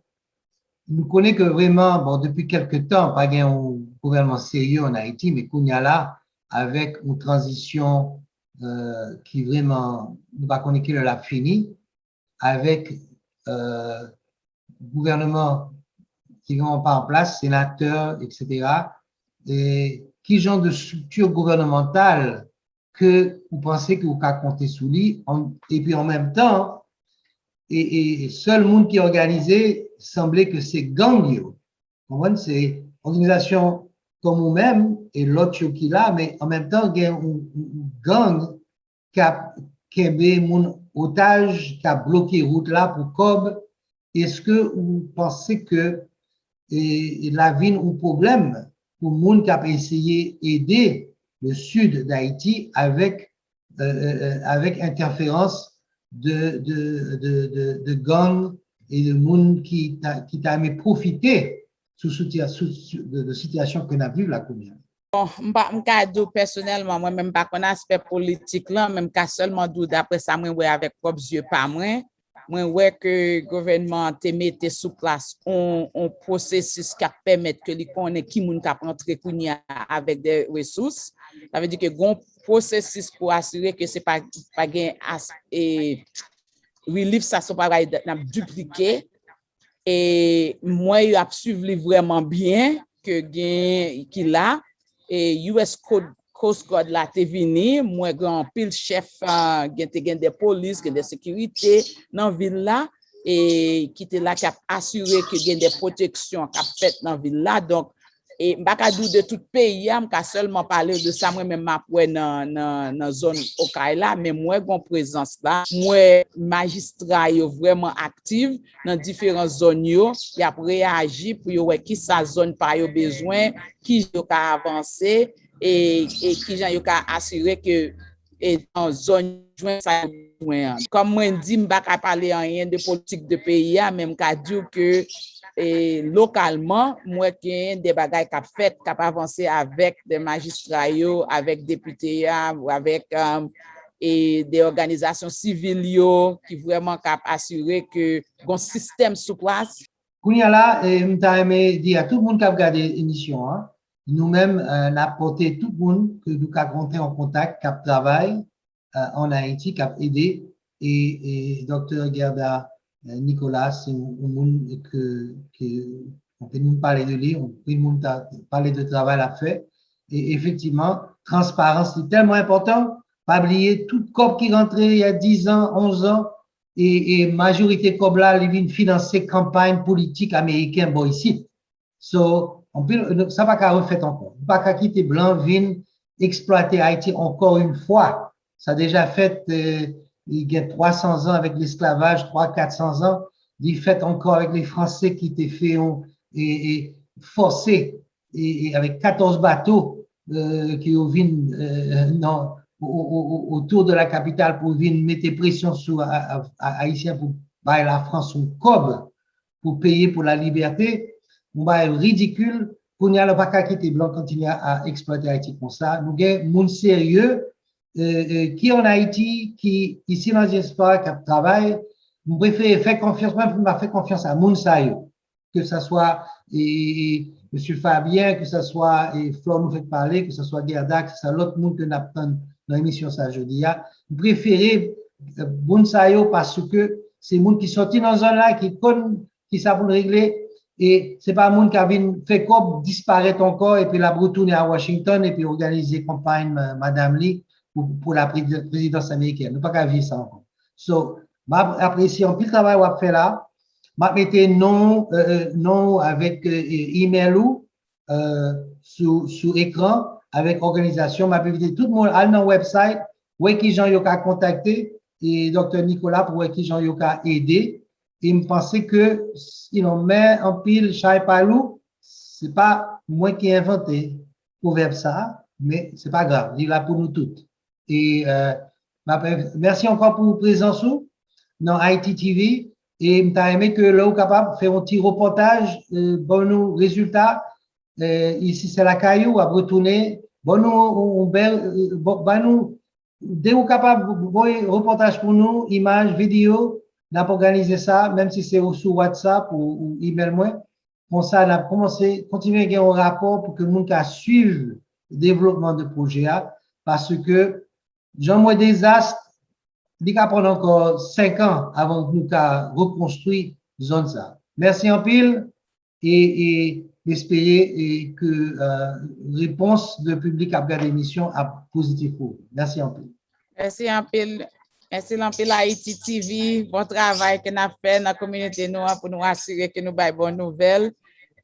S2: nous connaissons que vraiment, bon, depuis quelques temps, pas un gouvernement sérieux en Haïti, mais qu'on y a là, avec une transition qui vraiment, nous ne connaissons pas l'a fini, avec gouvernement qui est pas en place, sénateur, etc. Et quel genre de structure gouvernementale que vous pensez que vous pouvez compter sous lui, et puis en même temps, et seul monde qui est organisé semblait que c'est gang, c'est organisation comme vous-même et l'autre qui est là, mais en même temps, il y a un gang qui a mon otage, qui a bloqué route là pour Cobb. Est-ce que vous pensez que la vie ou problème pour le monde qui a essayé d'aider le sud d'Haïti avec interférence de gangs et de monde qui t'a aimé profiter de situation que n'a vu la commune.
S6: Bon, je personnellement, moi même pas qu'on aspect politique là, même qu'à seulement d'après ça moi ouais avec propres yeux pas moi ouais que gouvernement te mette sous place on processus qui permet que les connaît qui moun ka rentrer kounya avec des ressources. Ça veut dire que gon processus pour assurer que c'est pas gain et relief ça sont pas dupliquer et moi il a suivi vraiment bien que gain qui là et US Coast Guard là te vini moi grand pile chef gen des police gen des sécurité dans ville là et qui était là qui a assuré que gen des protections qui a fait dans ville là donc et m'bakadou de tout pays m'ka seulement parler de ça moi même m'a dans zone Okaï là mais moi gon présence là moi magistrat yo vraiment active dans différentes zones yo y a réagi pour yo qui sa zone pas yo besoin qui yo ka avancer et qui gens yo ka assurer que dans zone joint ça comme moi dit m'pa parler rien de politique de pays même ka dire que et localement moi qui des bagages qu'a fait qu'a avancé avec des magistrats avec députés ou avec et des organisations civiles qui vraiment cap assurer que un système sous place.
S2: Kounya là m'ta aimé dire à tout le monde qui a regardé l'émission nous-mêmes n'a porté tout le monde que nous a rentré en contact qui travaille en Haïti qui a aidé et docteur Gerda Nicolas, c'est un monde que on peut nous parler de lui, on peut nous parler de travail à faire. Et effectivement, transparence, c'est tellement important. Pas oublier tout COP qui rentrait il y a 10 ans, 11 ans, et majorité COP là, ils viennent financer campagne politique américaine, bon, ici. So, ça va qu'à refaire encore. Pas qu'à quitter blanc, viennent exploiter Haïti encore une fois. Ça a déjà fait, il y a 300 ans avec l'esclavage, 300-400 ans, il fait encore avec les Français qui étaient fait et forcés et avec 14 bateaux qui viennent autour de la capitale pour venir mettre pression sur Haïtiens pour bailler la France son cob pour payer pour la liberté. On va être ridicule pour n'y aller pas quitter blanc continuer à exploiter Haïti comme ça. Nous avons monde sérieux qui en Haïti, qui ici dans l'espace, qui travaille, je préfère faire confiance, même pour faire confiance à Mounsayo, que ce soit M. Fabien, que ce soit Flore nous fait parler, que ce soit Gerda, que ce soit l'autre monde que nous avons dans l'émission ça jeudi. Je préfère Mounsayo parce que c'est le monde qui sortit dans un là, qui savent régler, et c'est pas le monde qui a fait comme disparaître encore, et puis la retourner à Washington, et puis organiser campagne Madame Lee, pour la présidence américaine. Nous ne pouvons pas vivre ça encore. So, j'apprécie un peu le travail qu'on a fait là. Je mettais non avec email ou sur écran avec organisation. Je vais tout le monde aller dans le website, où qui gens yo ka contacter et Dr. Nicolas pour qui gens yo ka aider. Et me pensais que si on met en pile chai palou, c'est pas moi qui ai inventé pour faire ça, mais c'est pas grave. Il est là pour nous toutes. Et Merci encore pour votre présence dans Haïti TV. Et je aimé que là, vous capable de faire un petit reportage, bon nous résultats. Ici, c'est la caillou, à retourner. Bon nous, dès que vous capable, vous voyez reportage pour nous, images, vidéos, on a organisé ça, même si c'est sur WhatsApp ou email moi. Comme ça, on a commencé, continuer à gagner un rapport pour que le monde suive le développement de projet, parce que Jean-Moi Desastres, il va prendre encore 5 ans avant que nous reconstruire zone ça. Merci en pile et espérer que réponse de public à regarder l'émission a positif pour vous. Merci en pile.
S6: Merci en pile. Merci en pile Haïti TV, bon travail que nous avons fait dans la communauté noire pour nous assurer que nous avons bonnes nouvelles.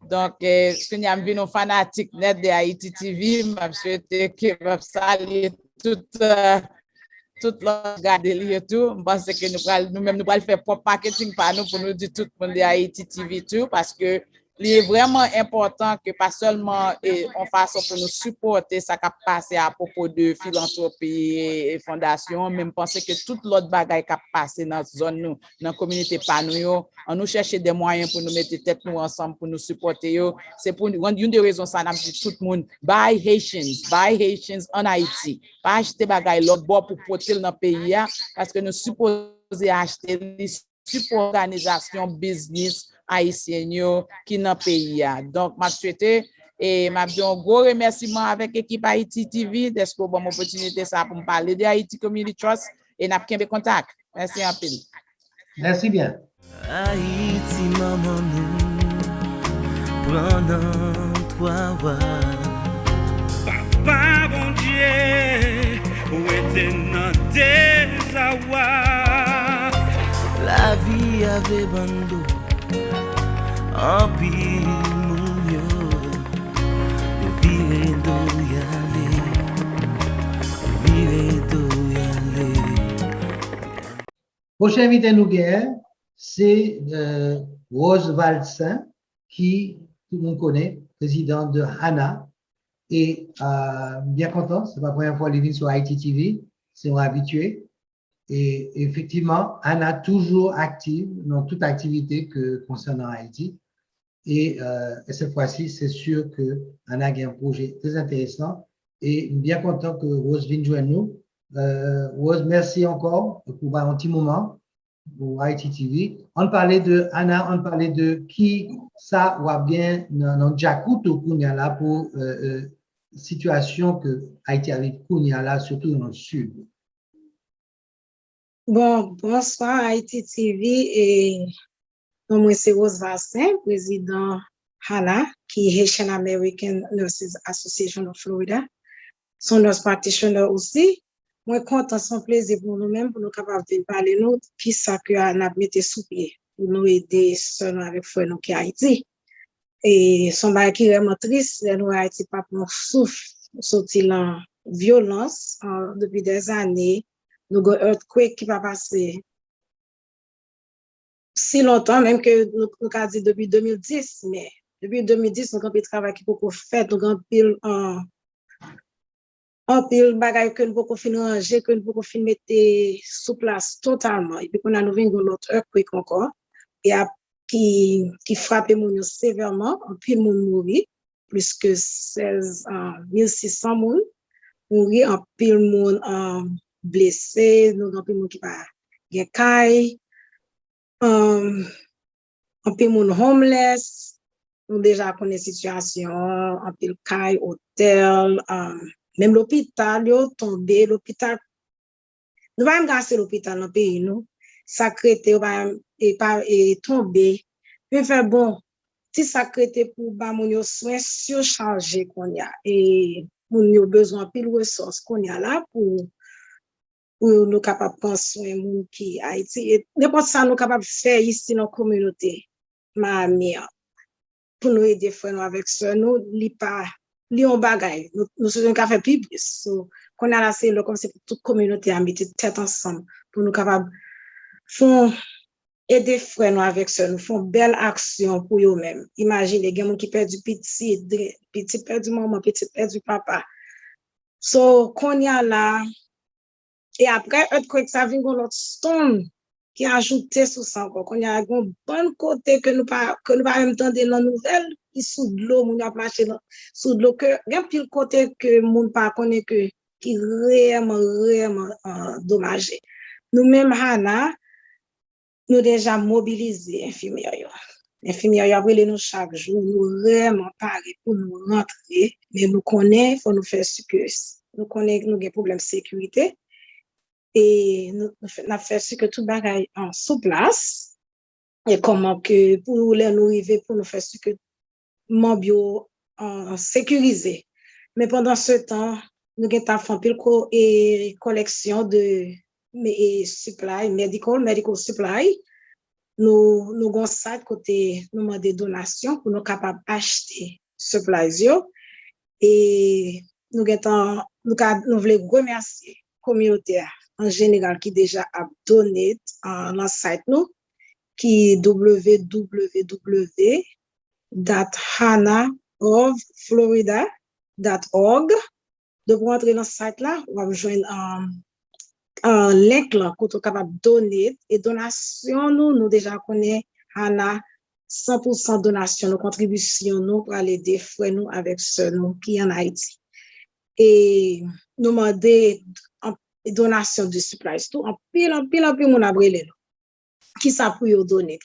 S6: Donc, si nous avons vu nos fanatiques net de Haïti TV, je souhaite que vous saluez tout le garder et tout. Je pense que nous-mêmes, nous allons faire propre marketing par nous pour nous dire tout le monde de Haïti TV tout, parce que il est vraiment important que pas seulement on fasse pour nous supporter ça qui passe à propos de philanthropie et fondation, mais je pense que tout l'autre bagaille qui passe dans la zone, dans la communauté par nous, on nous cherche des moyens pour nous mettre tête nous ensemble pour nous supporter. C'est pour une des raisons ça n'a dit tout le monde buy Haitians en Haïti. Pas acheter bagaille l'autre bord pour porter dans le pays parce que nous supposons acheter les support organisation business haïtien qui dans le pays. Donc, je souhaite et m'a dit un gros remerciement avec l'équipe Haïti TV d'être une bonne opportunité ça pour me parler de Haïti Community Trust et n'a pas de contact. Merci un peu.
S2: Merci bien.
S1: Haïti, maman, nous prenons toi,
S4: Papa, bon Dieu, où était notre désarroi?
S1: la vie avait bando, en pile mounio, vire d'où y aller.
S2: Prochain invité nous gagne, c'est Rose Valsin, qui tout le monde connaît, présidente de HANA. Et bien content, c'est la première fois qu'elle vient sur Haïti TV, c'est un habitué. Et effectivement, Anna toujours active dans toute activité concernant Haïti. Et cette fois-ci, c'est sûr que Anna a un projet très intéressant. Et bien content que Rose vienne joindre nous. Rose, merci encore pour un petit moment pour Haïti TV. On parlait de Anna, on parlait de qui ça va bien dans Djakuto Kounia pour situation que Haïti arrive Kounia là, surtout dans le sud.
S7: Bon, bonsoir Haïti TV et moi c'est Rose Valsin, président HANA, qui est Haitian American Nurses Association of Florida. Son nurse practitioner aussi. Moi content, son plaisir pour nous-mêmes, pour nous capables de parler nous, qui ça que HANA mette sous pied, pour nous aider seulement avec frère nous qui est Haïti. Et son bail qui est vraiment triste, nous Haïti pas pour souffre, sorti en violence depuis des années. Nous avons un earthquake qui va passer si longtemps, même que nous avons dit depuis 2010, mais depuis 2010, nous avons un travail qui peut faire, nous avons un pile bagaille que nous pouvons financer, que nous pouvons mettre sous place totalement. Et puis, on a nous vu notre earthquake encore, et qui frappe les gens sévèrement, un pile monde mourir, plus que 16 600 moun mourir, un pile monde blessé, nous avons un qui va gen kay, un peu moun homeless, nous déjà connaissons situation, un peu kay, hôtel, même l'hôpital, yo tombé, l'hôpital, nous va gasser l'hôpital dans le pays, nous, sacrété, et tombé, puis faire bon, si sacrété pour ba moun yo soin surchargé qu'on y a, et moun yo besoin pile ressources qu'on y a là pour nous capables de penser à moun qui Haïti. Et n'importe ça nous capables de faire ici dans la communauté, Miami, pour nous aider frères avec ça, nous li on bagay, nous sommes capables de faire plus. So, qu'on a là c'est comme c'est pour toute communauté à mettre tête ensemble pour nous capables font aider frères nous avec ça, nous font belle action pour eux-mêmes. Imaginez les gens qui perdent du petit perd du maman, petit perd du papa. So qu'on y a là Et après, earthquake, ça vient l'autre storm qui a ajouté sur ça encore. Qu'on y a un bon côté que nous pas même tendre dans nouvelle, qui sous de l'eau, moun a marché sous de l'eau que il y a pile côté que moun pas connaît que qui vraiment dommagé. Nous même Hana, nous déjà mobilisé infirmières. Infirmières après nous chaque jour, nous vraiment parler pour nous rentrer, mais nous connaît, faut nous faire ce que nous connaît nous des problèmes de sécurité. Et nous avons fait ce que tout bagaille en sous place et comment que pour les nous arriver pour nous faire ce que mon bio en sécurisé. Mais pendant ce temps, nous avons fait une collection de supply, medical supply. Nous avons ça côté nous demandé donations pour nous capables d'acheter supplies et nous voulons remercier la communauté en général qui déjà a donné dans le site nous qui est www.hanaoflorida.org. De pour entrer dans ce site là, on va joindre un link là qu'on est capable de donner et donation nous déjà connaît Hana 100% donation nos contributions nous pour aller aider frères nous avec ceux nous qui en Haïti et nous demander donation de supplies tout en pile mon abrélé qui ça pour donner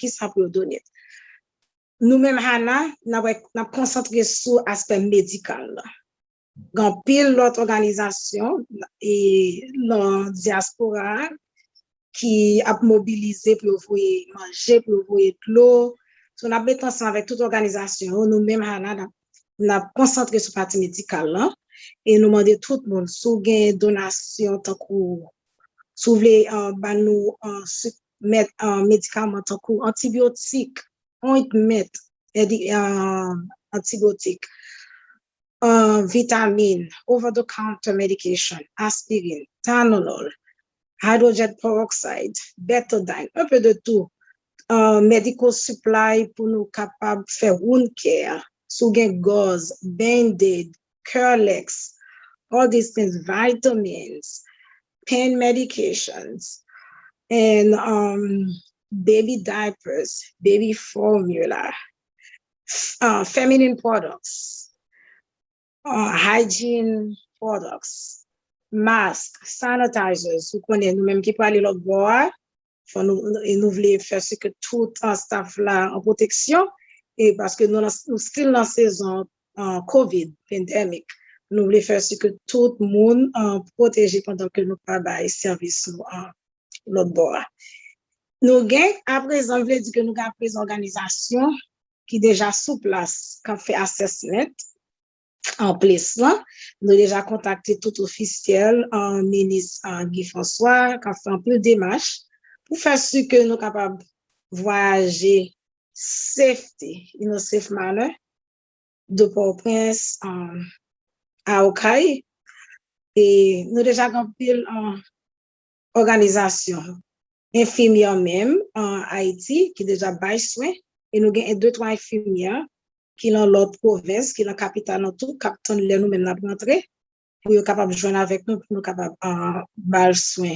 S7: nous même Hana n'a concentré sur aspect médical là. Dans pile l'autre organisation et la diaspora qui a mobilisé pour ouvrir manger pour ouvrir l'eau on a mis ensemble avec toute organisation nous même Hana n'a concentré sur partie médicale là et nous demander tout le monde sous gain donation tant que sous les nous mettre médicaments tant que antibiotiques ointment antibiotiques vitamine, over-the-counter medication, aspirin, Tylenol, hydrogen peroxide, betadine, un peu de tout. Medical supply pour nous capables de faire wound care, sougain gauze, band-aid, Curlex, all these things, vitamins, pain medications, and baby diapers, baby formula, feminine products. Hygiene products, masks, sanitizers, vous connaissez nous-mêmes qui parlent l'autre bois, nous voulons faire ce que tout un staff là en protection, et parce que nous still dans la saison COVID, pandémique, nous voulons faire ce que tout le monde protégé pendant que nous travaillons service l'autre bois. Nous gagnons, à présent, je dire que nous avons des organisations qui déjà sous place, qui ont fait assessment, en place là, nous déjà contacté tout officiel en ministre Guy François qui a fait un peu de démarche pour faire ce que nous capables de voyager safety in a safe manner de Port-au-Prince à Okaï et nous déjà rempli organisation infirmière même en Haïti qui déjà bail soin et nous avons 2-3 infirmières qui dans l'autre province, qui dans la capitale, dans tout, capitaine nous-mêmes la rentrer, pour être capable de joindre avec nous, pour nous capable de soin.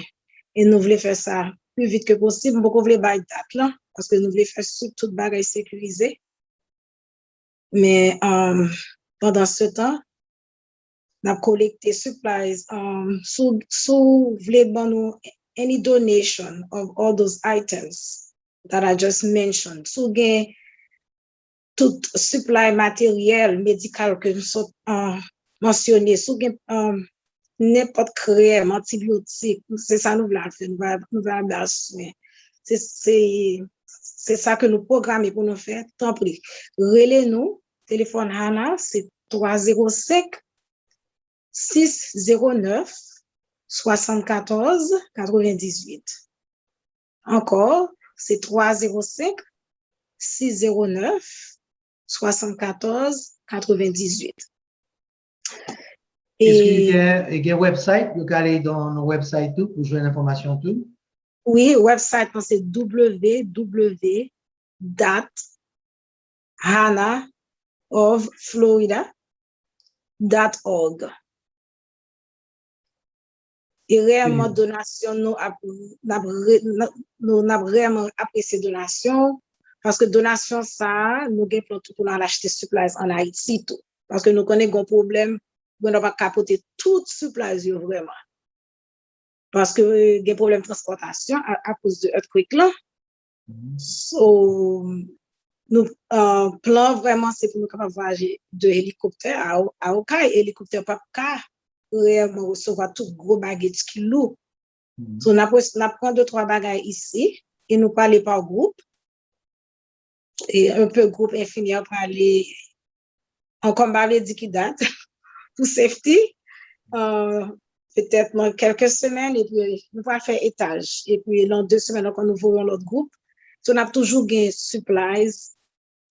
S7: Et nous voulons faire ça plus vite que possible. Nous voulons faire date là, parce que nous voulons faire tout bagage sécurisé. Mais pendant ce temps, nous avons collecté supplies. Sous voulez nous any donation of all those items that I just mentioned. Sous tout supply matériel médical que nous sommes mentionnés, sous n'importe crème, antibiotique, c'est ça nous voulons faire, nous voulons soin. C'est ça que nous programmons pour nous faire. Tant pis. Relais-nous, téléphone Hana, c'est 305 609 74 98. Encore, c'est 305 609 74 98.
S2: Est-ce qu'il y a un website? Vous allez aller dans nos websites tout pour jouer l'information tout?
S7: Oui, website c'est www.hanaoflorida.org. Et réellement, donation, nous avons vraiment apprécié donation. Parce que donation, ça, nous avons tout pour l'acheter supplies en Haïti, tout. Parce que nous connaissons un problème, nous n'avons pas capoter toutes supplies, vraiment. Parce que il y a des problèmes de transportation à cause de earthquake là. So, nous, plan vraiment, c'est pour nous capables de voyager de hélicoptère à Okai. Hélicoptère pas réellement recevoir tout gros baggage qui lourd. So, on a pris 2-3 bagages ici et nous parler par groupe. Et un peu groupe infini pour aller en combat dit qui date pour safety. Peut-être dans quelques semaines et puis nous allons faire étage. Et puis dans 2 semaines, quand nous verrons l'autre groupe. So, on a toujours gagné supplies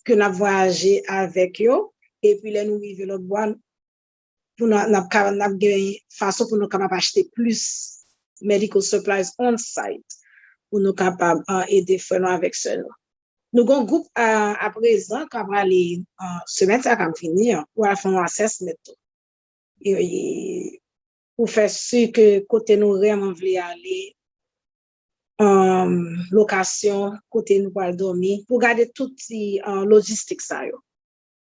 S7: que nous avons voyagé avec eux. Et puis là, nous vivons l'autre bois. Pour nous avons gagné façon pour nous capables d'acheter plus medical supplies on site. Pour nous capables d'aider frères avec cela. Nous avons un groupe à présent qui va aller semaine, ça va finir pour faire un assessment. Et pour faire sûr que côté nous vraiment voulons aller location, côté nous pour dormir, pour garder tout les logistique ça yo.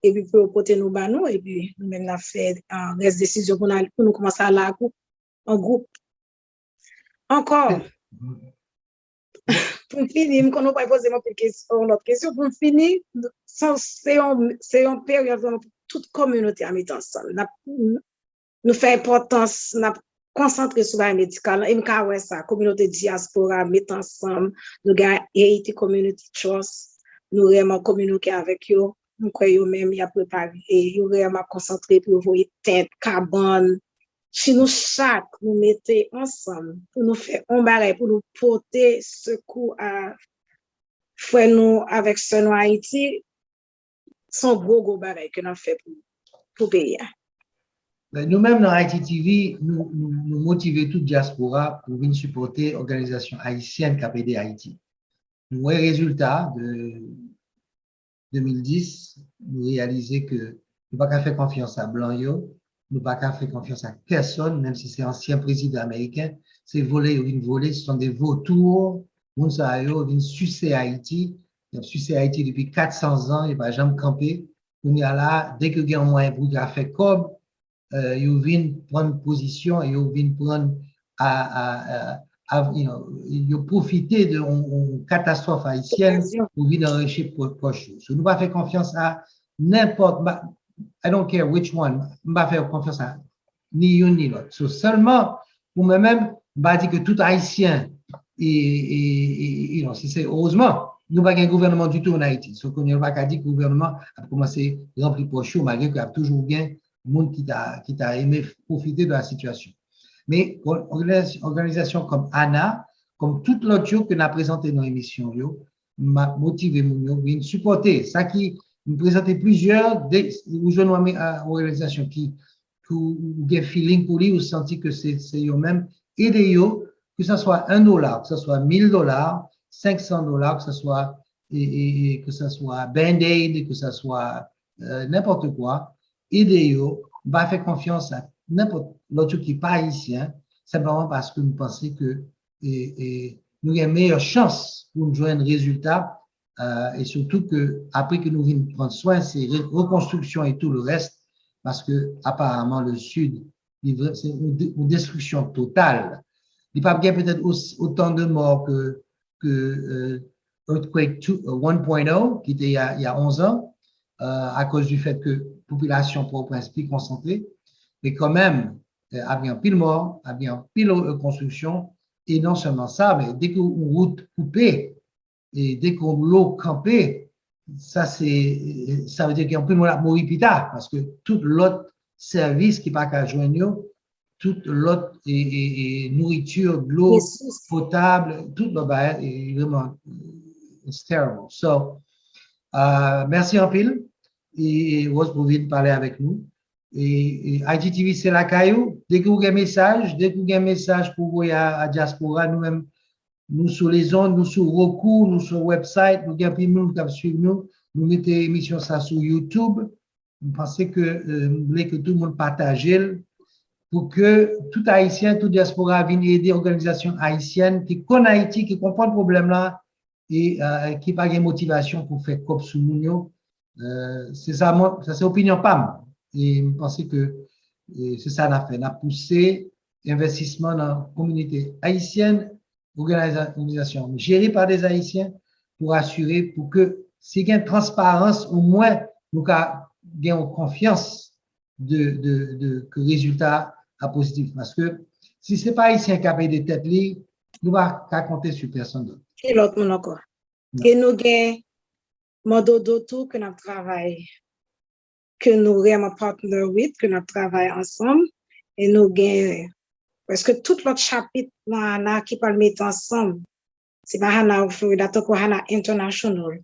S7: Et puis pour côté nous banou et puis nous même la fait reste décision pour nous commencer à la en groupe. Encore pour finir, quand nous pas poser l'autre question, pour finir, c'est une période pour toute communauté à mettre ensemble. Nous fait importance, nous concentrer sur la médicale, et nous ça, communauté diaspora mettre ensemble, nous avons Haiti Community Trust, nous vraiment communiquer avec eux, nous croyons même y a préparé, et nous vraiment concentrer pour voir tente, carbone. Si nous chaque nous mettons ensemble pour nous faire un bagage, pour nous porter secours à frère nous avec ce nous Haïti, son gros bagage que nous fait pour payer.
S2: Nous-mêmes dans Haïti TV, nous motivons toute diaspora pour venir supporter l'organisation haïtienne qui a aidé Haïti. Nous avons résultat de 2010, nous réalisons que nous ne pouvons pas faire confiance à Blanc. Nous ne pouvons pas faire confiance à personne, même si c'est ancien président américain. C'est volé ou une volée, ce sont des vautours. Mounsayo vient sucer Haïti. Ils ont sucé Haïti depuis 400 ans, il ne va jamais camper. On y a là, dès que il y a un moyen pour faire comme, ils viennent prendre position et ils viennent prendre ils ont profité de une catastrophe haïtienne pour venir enrichir proche. Nous ne pouvons pas faire confiance à n'importe. I don't care which one. Je ne vais pas faire confiance à ni l'un ni l'autre. So, seulement, pour moi-même, je vais dire que tout Haïtien, si c'est heureusement, nous n'avons pas un gouvernement du tout en Haïti. So, qu'on n'a pas dit que le gouvernement a commencé à remplir poche, malgré qu'il y a toujours bien des gens qui a aimé profiter de la situation. Mais une organisation comme ANA, comme toute l'autre chose que nous avons présenté dans l'émission, m'a motivé, m'a supporté. Ça qui nous présentait plusieurs organisations qui ont un feeling pour lui, ou senti que c'est eux-mêmes, aider eux, que ce soit $1, que ce soit $1000, $500, que ce soit Band-Aid, que ce soit n'importe quoi, aider eux, va faire confiance à n'importe l'autre qui n'est pas haïtien, simplement parce que nous pensons que nous avons une meilleure chance pour nous jouer un résultat. Et surtout que après que nous venons prendre soin de ces reconstructions et tout le reste, parce que apparemment le Sud, c'est une destruction totale. Il n'y a pas peut-être autant de morts que Earthquake 1.0 qui était il y a 11 ans, à cause du fait que la population Port-au-Prince plus concentrée, mais quand même, il y a bien pile mort, il y a bien pile construction, et non seulement ça, mais dès qu'une route coupée, et dès qu'on l'eau campée, ça veut dire qu'il y a un peu de mourir plus tard, parce que tout l'autre service qui n'est pas qu'à joindre, toute l'autre nourriture, de l'eau potable, tout le bas est vraiment it's terrible. So, merci en pile et Rose pour venir parler avec nous. Et Haïti TV, c'est la caillou. Dès que vous avez un message pour vous à Diaspora, nous-mêmes, nous sur les ondes, nous sur Roku, nous sur le website, nous avons nous qui suivent nous mettons l'émission ça sur YouTube. Nous pensons que vous voulez que tout le monde partage. pour que tout Haïtien, tout diaspora vienne aider l'organisation haïtienne qui connaît Haïti, qui comprend le problème là et qui n'a pas de motivation pour faire comme sous Mounio. C'est ça, c'est opinion PAM. Et je pense que c'est ça qu'on a fait. On a poussé l'investissement dans la communauté haïtienne, organisation gérée par des Haïtiens pour assurer, pour que s'il y a une transparence, au moins, nous avons confiance que le résultat a positif. Parce que si ce n'est pas Haïtien qui a payé des têtes libres, nous ne pouvons pas compter sur personne d'autre.
S7: Et l'autre monde encore. Et nous avons Mondo Doto que nous travaillons, que nous sommes partenaires with, que nous travaillons ensemble. Et nous avons, parce que tout l'autre chapitre qui parle mettre ensemble, c'est pas Hana Florida, c'est Hana International.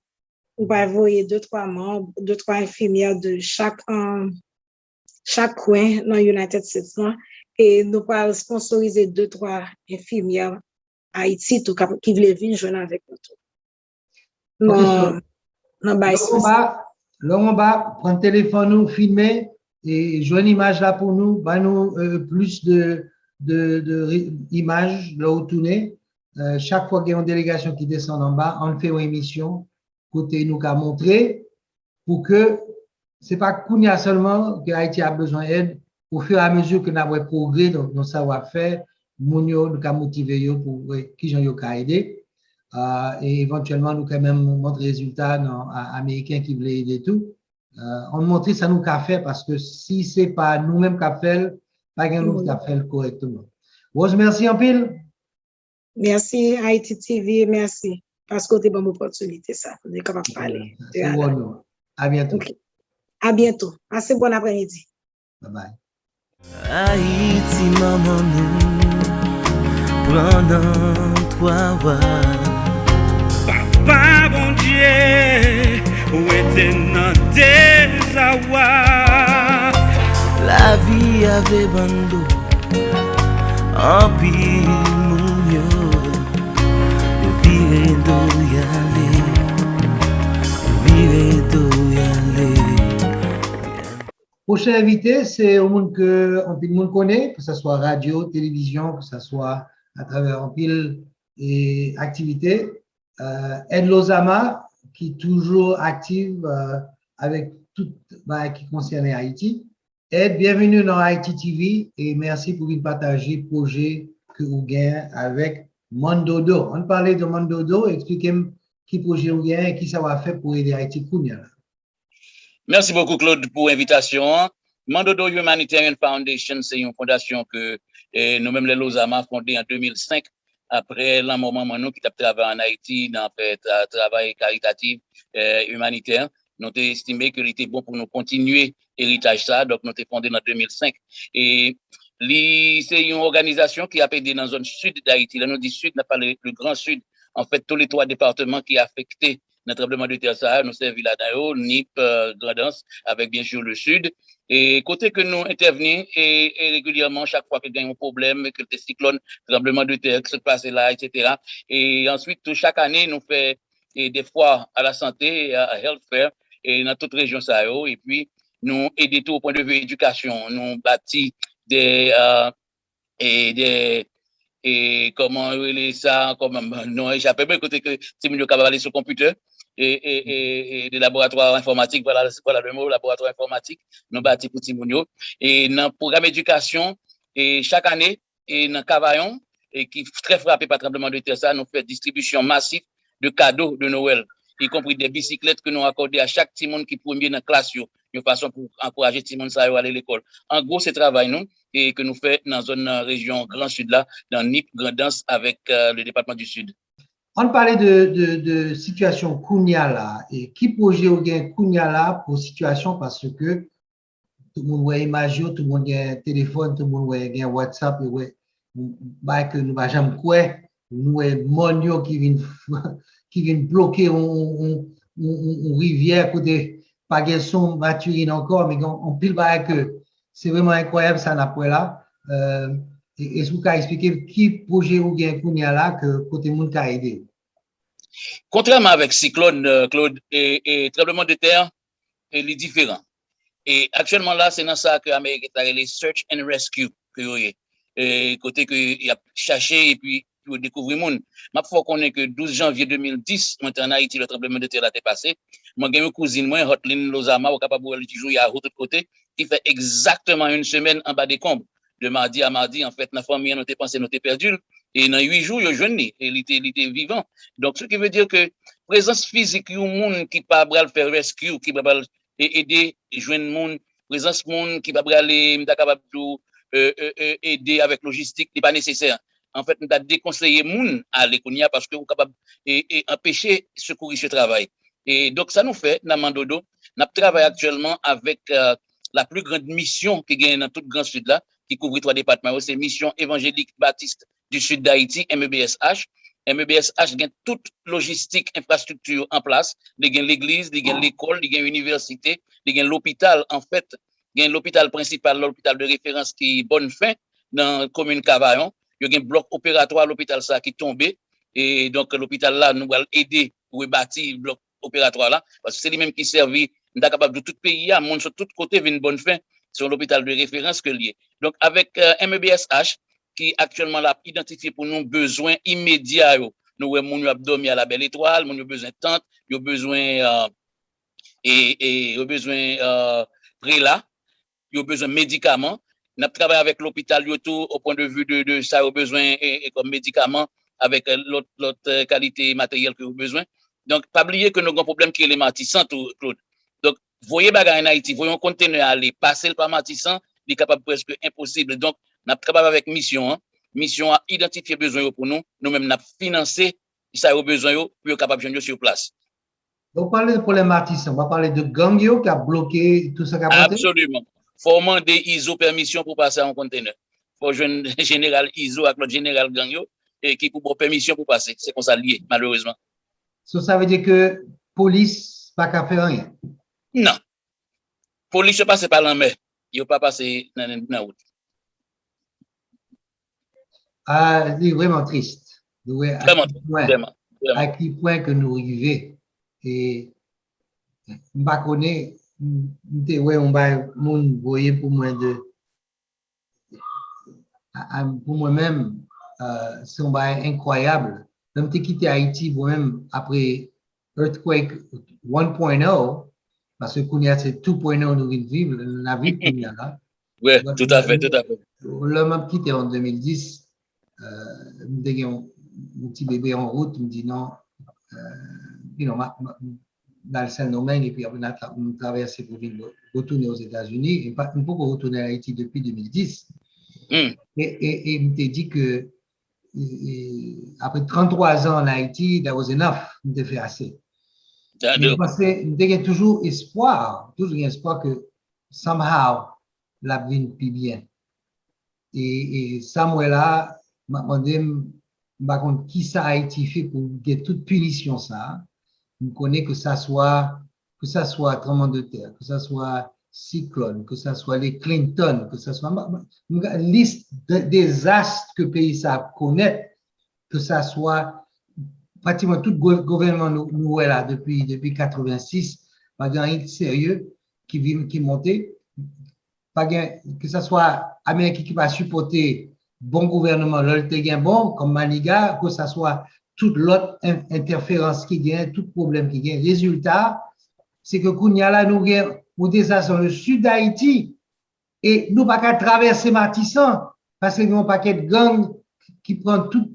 S7: On va envoyer 2-3 membres, 2-3 infirmières de chaque coin dans United States. Et nous allons sponsoriser 2-3 infirmières à Haïti qui veulent venir jouer avec nous.
S2: Là, on va prendre le téléphone, nous filmer et jouer une image là pour nous, plus d'images là où tourner. Chaque fois qu'il y a une délégation qui descend en bas, on fait une émission côté nous qu'a montré pour que c'est pas Kounia seulement que Haïti a besoin d'aide. Au fur et à mesure que nous avons progrès dans nos savoir-faire, nous avons motivé pour qui j'en ai aider. Et éventuellement, nous quand même montre résultats dans américains qui veulent aider tout. On montre ça nous qu'a fait parce que si c'est pas nous-mêmes qu'a fait, pas quelqu'un d'autre qu'a fait correctement. Rose, merci en pile.
S7: Merci Haïti TV, merci parce que tu as une opportunité ça, on est capable de parler.
S2: C'est bon. À bientôt.
S7: Okay. À bientôt. Assez bon après-midi.
S2: Bye bye.
S1: Haïti, maman, nous prenons toi,
S4: Papa, bon Dieu, où était notre désarroi?
S1: la vie avait bando, en pile mounio, de vire d'eau y aller.
S2: Prochain invité, c'est un monde que on peut monde connaît, que ce soit radio, télévision, que ce soit à travers un pile et activités. Ed Lozama, qui est toujours active avec tout qui concerne Haïti. Ed, bienvenue dans Haïti TV et merci pour nous partager le projet que vous gagnez avec Mondodo. On parlait de Mondodo, expliquez-moi qui projet vous gagnez et qui ça va faire pour aider Haïti Kounia.
S8: Merci beaucoup, Claude, pour l'invitation. Mondodo Humanitarian Foundation, c'est une fondation que nous-mêmes, les Lozama, fondée en 2005, après l'un moment qui a travaillé en Haïti, dans fait travail caritatif, humanitaire. Nous avons estimé qu'il était bon pour nous continuer l'héritage ça, donc nous avons fondé en 2005. Et c'est une organisation qui a aidé dans la zone sud d'Haïti. Là, nous dit sud, n'a pas le grand sud. En fait, tous les 3 départements qui ont affecté notre tremblement de terre Sahara, nous sommes Villadao, Nip, Gradance, avec bien sûr le sud. Et côté que nous intervenons, et régulièrement, chaque fois qu'il y a un problème, que le cyclone, tremblement de terre qui se passe là, etc. Et ensuite, chaque année, nous faisons des fois à la santé, à health fair, et dans toute région Sahara. Et puis, nous aidons tout au point de vue éducation. Nous bâtis et comment ça, comme non échappé, mais côté que si nous capable aller sur le computer et des laboratoires informatiques, voilà le mot, laboratoire informatique, nous bâtis pour Timounio. Et dans le programme éducation, et chaque année, et dans Cavaillon, et qui est très frappé par le tremblement de terre, ça, nous fait distribution massive de cadeaux de Noël, y compris des bicyclettes que nous accordons à chaque Timon qui premier dans la classe, de façon pour encourager Timon à aller à l'école. En gros, c'est travail, nous, et que nous faisons dans la zone région Grand Sud là, dans Nip, Grandance, avec le département du Sud.
S2: On parlait de situation Kounia là, et qui projet ou gain Kounia là pour situation parce que tout le monde voit image, tout le monde a un téléphone, tout le monde voit un WhatsApp, et ouais, que nous va jamais quoi, nous est monio qui vient bloquer une rivière côté pas de son Maturine encore, mais on pile que c'est vraiment incroyable ça n'a pas là. Est-ce que vous pouvez expliquer qui projet ou bien Kounia là que côté monde a aidé?
S8: Contrairement avec cyclone, Claude, et tremblement de terre, il est différent. Et actuellement là, c'est dans ça que l'Amérique est allé Search and Rescue côté que il a cherché et puis pour découvrir monde. M'a faut connaître que 12 janvier 2010, moi en Haïti le tremblement de terre là passé. Moi j'ai une cousine moi Hotline Lozama au capable de jouer à l'autre côté qui fait exactement une semaine en bas des combes. De mardi à mardi en fait la famille nous était pensé nous était perdu et dans 8 jours il jeune il était vivant. Donc ce qui veut dire que présence physique un monde qui pas bral faire rescue qui va aider joindre monde présence monde qui va aller capable aider avec logistique n'est pas nécessaire. En fait, nous avons déconseillé moun à l'économie parce que nous sommes capables d'empêcher secourir ce travail. Et donc, ça nous fait, dans Mandodo, nous travaillons actuellement avec la plus grande mission qui gagne dans tout le Grand Sud là, qui couvre 3 départements. C'est Mission Évangélique Baptiste du Sud d'Haïti, MEBSH. MEBSH gagne toute logistique, infrastructure en place. Il gagne l'église, il gagne l'école, il gagne l'université, il gagne l'hôpital. En fait, il y a l'hôpital principal, l'hôpital de référence qui est bonne fin dans la commune Cavaillon. Il y a un bloc opératoire à l'hôpital ça qui est tombé. Et donc, l'hôpital là, nous allons aider pour rebâtir le bloc opératoire là. Parce que c'est lui-même qui servait, nous sommes capables de tout pays, à monde sur tous côtés, une bonne fin sur l'hôpital de référence que lié. Donc, avec MEBSH, qui actuellement l'a identifié pour nos besoins immédiats, nous avons dormi à la Belle Étoile, nous avons besoin de tente, nous avons besoin prélat, nous avons besoin de médicaments. Nous avons travaillé avec l'hôpital au point de vue de ça, au besoin comme médicaments, avec l'autre qualité matérielle que vous avez besoin. Donc, pas oublier que nous avons un problème qui est les Matissan, Claude. Donc, voyez bagay en Haïti, voyons un conteneur aller, passer le par Matissan, il est capable presque impossible. Donc, nous avons travaillé avec Mission, Mission a identifié besoin pour nous, nous-mêmes nous avons financé ça au besoin pour être capable de sur place.
S2: Donc, parler de problème Matissan, on va parler de gang qui a bloqué tout ça.
S8: Absolument. Faut demander ISO permission pour passer en conteneur. Faut jouer général ISO avec le général Gangyo et qui pour permission pour passer. C'est comme ça lié, malheureusement.
S2: Ça veut dire que police pas qu'à faire rien.
S8: Non. Police passe par la mer. Il ne pas passer dans la route.
S2: Ah, c'est vraiment triste.
S8: Vraiment.
S2: À quel point que nous arrivons et je ne connais pas, on va voyer pour moi pour moi-même, c'est un bail incroyable. Même si quitté Haïti, moi-même, après Earthquake 1.0, parce que Kounia, c'est 2.0, nous vivons la vie de Kounia là.
S8: Oui, tout à fait.
S2: Le même quitté en 2010, j'ai un petit bébé en route, me dit non, dans le Saint-Domingue, et puis on a traversé pour retourner aux États-Unis, et pas pour retourner à Haïti depuis 2010. Et il m'a dit que après 33 ans en Haïti, that was enough, il fait assez. Il y a toujours espoir que somehow la vie plus bien. Et Samuel là, m'a demandé qui ça Haïti fait pour get toute punition ça. On connaît que ça soit tremblement de terre, que ça soit cyclone, que ça soit les Clinton, que ça soit une liste de désastres que le pays ça connaît, que ça soit pratiquement tout le gouvernement nous est là depuis 86, pas de sérieux qui montait, que ça soit Amérique qui va supporter bon gouvernement, l'autre bon comme Maniga, que ça soit toute l'autre interférence qui gagne, tout problème qui gagne. Résultat, c'est que Kounia là nous avons un désastre dans le sud d'Haïti et nous pas qu'à traverser Matissan parce que nous avons un paquet de gangs qui prennent tout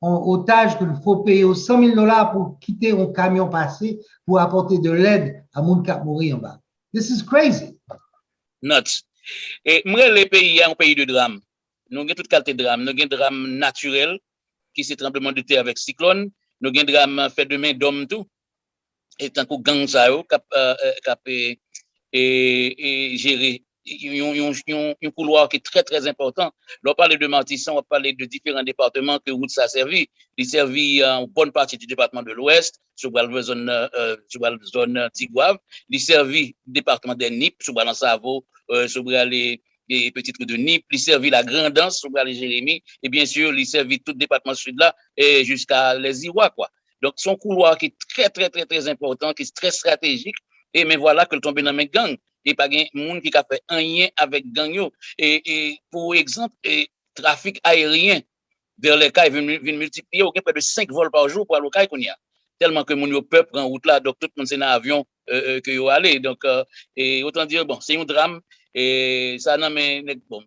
S2: en otage qu'il faut payer aux $100,000 pour quitter un camion passé pour apporter de l'aide à moun qui mourir en bas. This is crazy.
S8: Nuts. Et moi, les pays, un pays de drame. Nous avons toute qualité de drame. Nous avons un drame naturel qui c'est tremblement de terre avec cyclone. Nous avons un drame fait de main d'homme tout. Et tant que gang ça cap et gérer un couloir qui est très très important. On parle de Matissan, on parle de différents départements que route ça a servi. Il servi en bonne partie du département de l'Ouest, sur la zone Tigouave. Il servi le département des Nip, sur le Savo, sur les petites routes de Nip. Il servi la Grandance, sur les Jérémy. Et bien sûr, il servi tout le département sud là et jusqu'à les Irois, quoi. Donc, son couloir qui est très, très, très, très important, qui est très stratégique. Et mais voilà que le tombé dans mes gangs. et pas gen moun qui a fait rien avec gang yo. Et pour exemple, trafic aérien vers les cas vient multiplier au près de 5 vols par jour pour aller au cas qu'on y a. Tellement que moun yo peuple prend route là, donc tout le monde c'est dans avion que yo aller. Donc et autant dire bon, c'est un drame et ça non mais bon,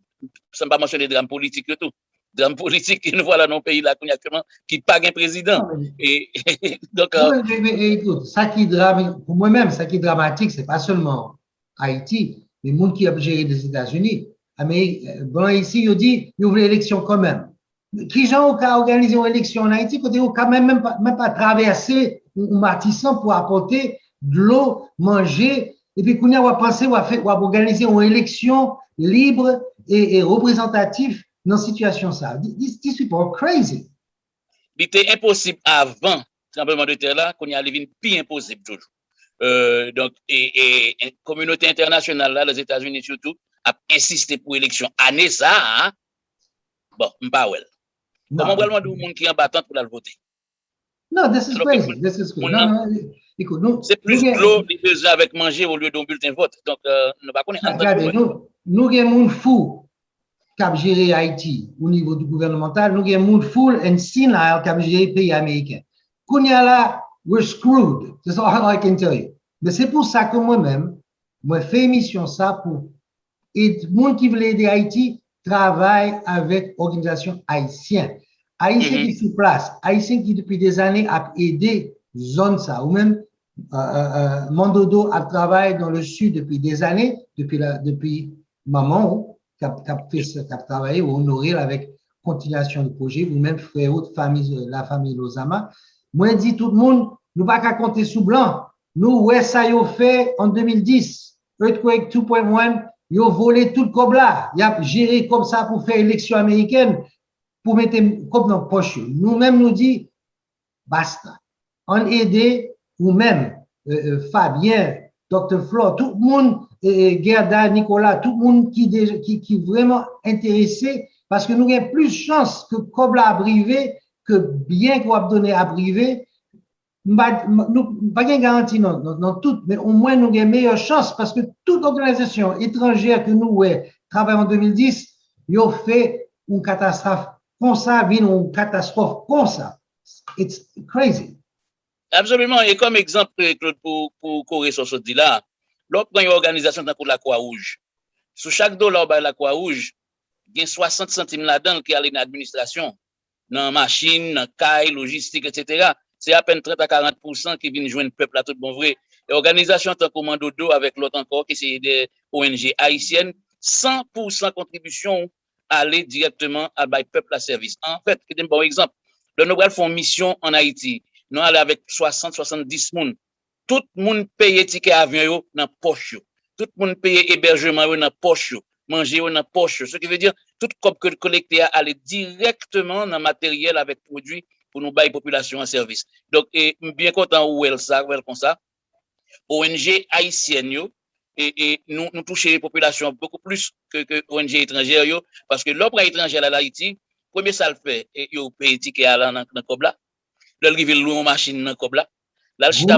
S8: ça ne pas mentionner drame politique et tout. Drame politique nous voilà dans le pays là qui pas un président. Et donc
S2: mais écoute, ça qui drame pour moi-même, ça qui est dramatique, c'est pas seulement Haïti, mais le monde qui a géré des États-Unis. Mais bon ici, il dit, il voulait l'élection quand même. Qui gens ont organisé une élection en Haïti, côté au quand même pas traversé un matissant pour apporter de l'eau, manger, et puis qu'on a pensé on va organiser une élection libre et représentative dans cette situation ça. These people are crazy.
S8: Il était impossible avant le tremblement de terre là, qu'on y a devenu plus impossible toujours. Donc et communauté internationale là, les États-Unis surtout, a insisté pour élection année ça. Hein? Bon, m'pas well. Comment vraiment de monde qui en battant pour la voter?
S2: Non, this is crazy. This is crazy. Non, écoute, nous
S8: c'est plus de l'eau besoin avec manger au lieu d'un bulletin de vote. Donc nous pas connaître.
S2: Regardez, nous avons monde fou qui a géré Haïti au niveau du gouvernemental, nous avons monde fou and senile qui a géré le pays américain. Kounya là, we're screwed. That's all I can tell you. Mais c'est pour ça que moi-même, moi fais émission ça pour et le monde qui veut aider Haïti travaille avec organisation haïtienne. Haïtiens qui sur place, Haïtiens qui depuis des années a aidé zone ça, ou même Mandodo a travaillé dans le sud depuis des années, depuis maman qui a travaillé ou honoré avec continuation de projet, ou même frère de famille, la famille Lozama. Moi, dit tout le monde, nous pas qu'à compter sous blanc. Nous, ouais, ça y a fait en 2010, Earthquake 2.1, ils ont volé tout le Kobla. Ils ont géré comme ça pour faire élection américaine, pour mettre comme dans poche. Nous-mêmes, nous dit, basta. On aide, nous-mêmes, Fabien, Dr. Flore, tout le monde, Gerda, Nicolas, tout le monde qui est vraiment intéressé, parce que nous avons plus de chance que Kobla a privé, que bien qu'on a donné à privé. Nous pas de garantie dans tout, mais au moins nous avons meilleure chance parce que toute organisation étrangère que nous travaille en 2010, ils ont fait une catastrophe comme ça, une catastrophe comme ça. It's crazy.
S8: Absolument. Et comme exemple, Claude, pour corriger sur ce dit là, l'autre une organisation pour la Croix-Rouge. Sous chaque dollar de la Croix-Rouge, il y a 60 centimes là-dedans qui allent dans l'administration, dans machine, dans caille, logistique, etc. C'est à peine 30 à 40% qui viennent joindre le peuple à tout bon vrai. Et organisation tant que Mandodo avec l'autre encore qui c'est des ONG haïtiennes, 100% contribution aller directement à le peuple à service. En fait, c'est un bon exemple. Le Nobel font mission en Haïti. Nous allons avec 60-70 moun. Tout le monde paye ticket avion dans poche. Tout le monde paye hébergement dans poche. Manger dans poche. Ce qui veut dire tout comme que collecté aller directement dans matériel avec produit pour nous bailler population en service. Donc, bien content où elle ça, comme ça. ONG haïtienne, et nous touchons les populations beaucoup plus que ONG étrangères, parce que l'offre étrangère à Haïti, premier ça le fait, et ils payent ticket à dans Kobla. Là, ils vivent loin machine dans Kobla. Là, l'Alchita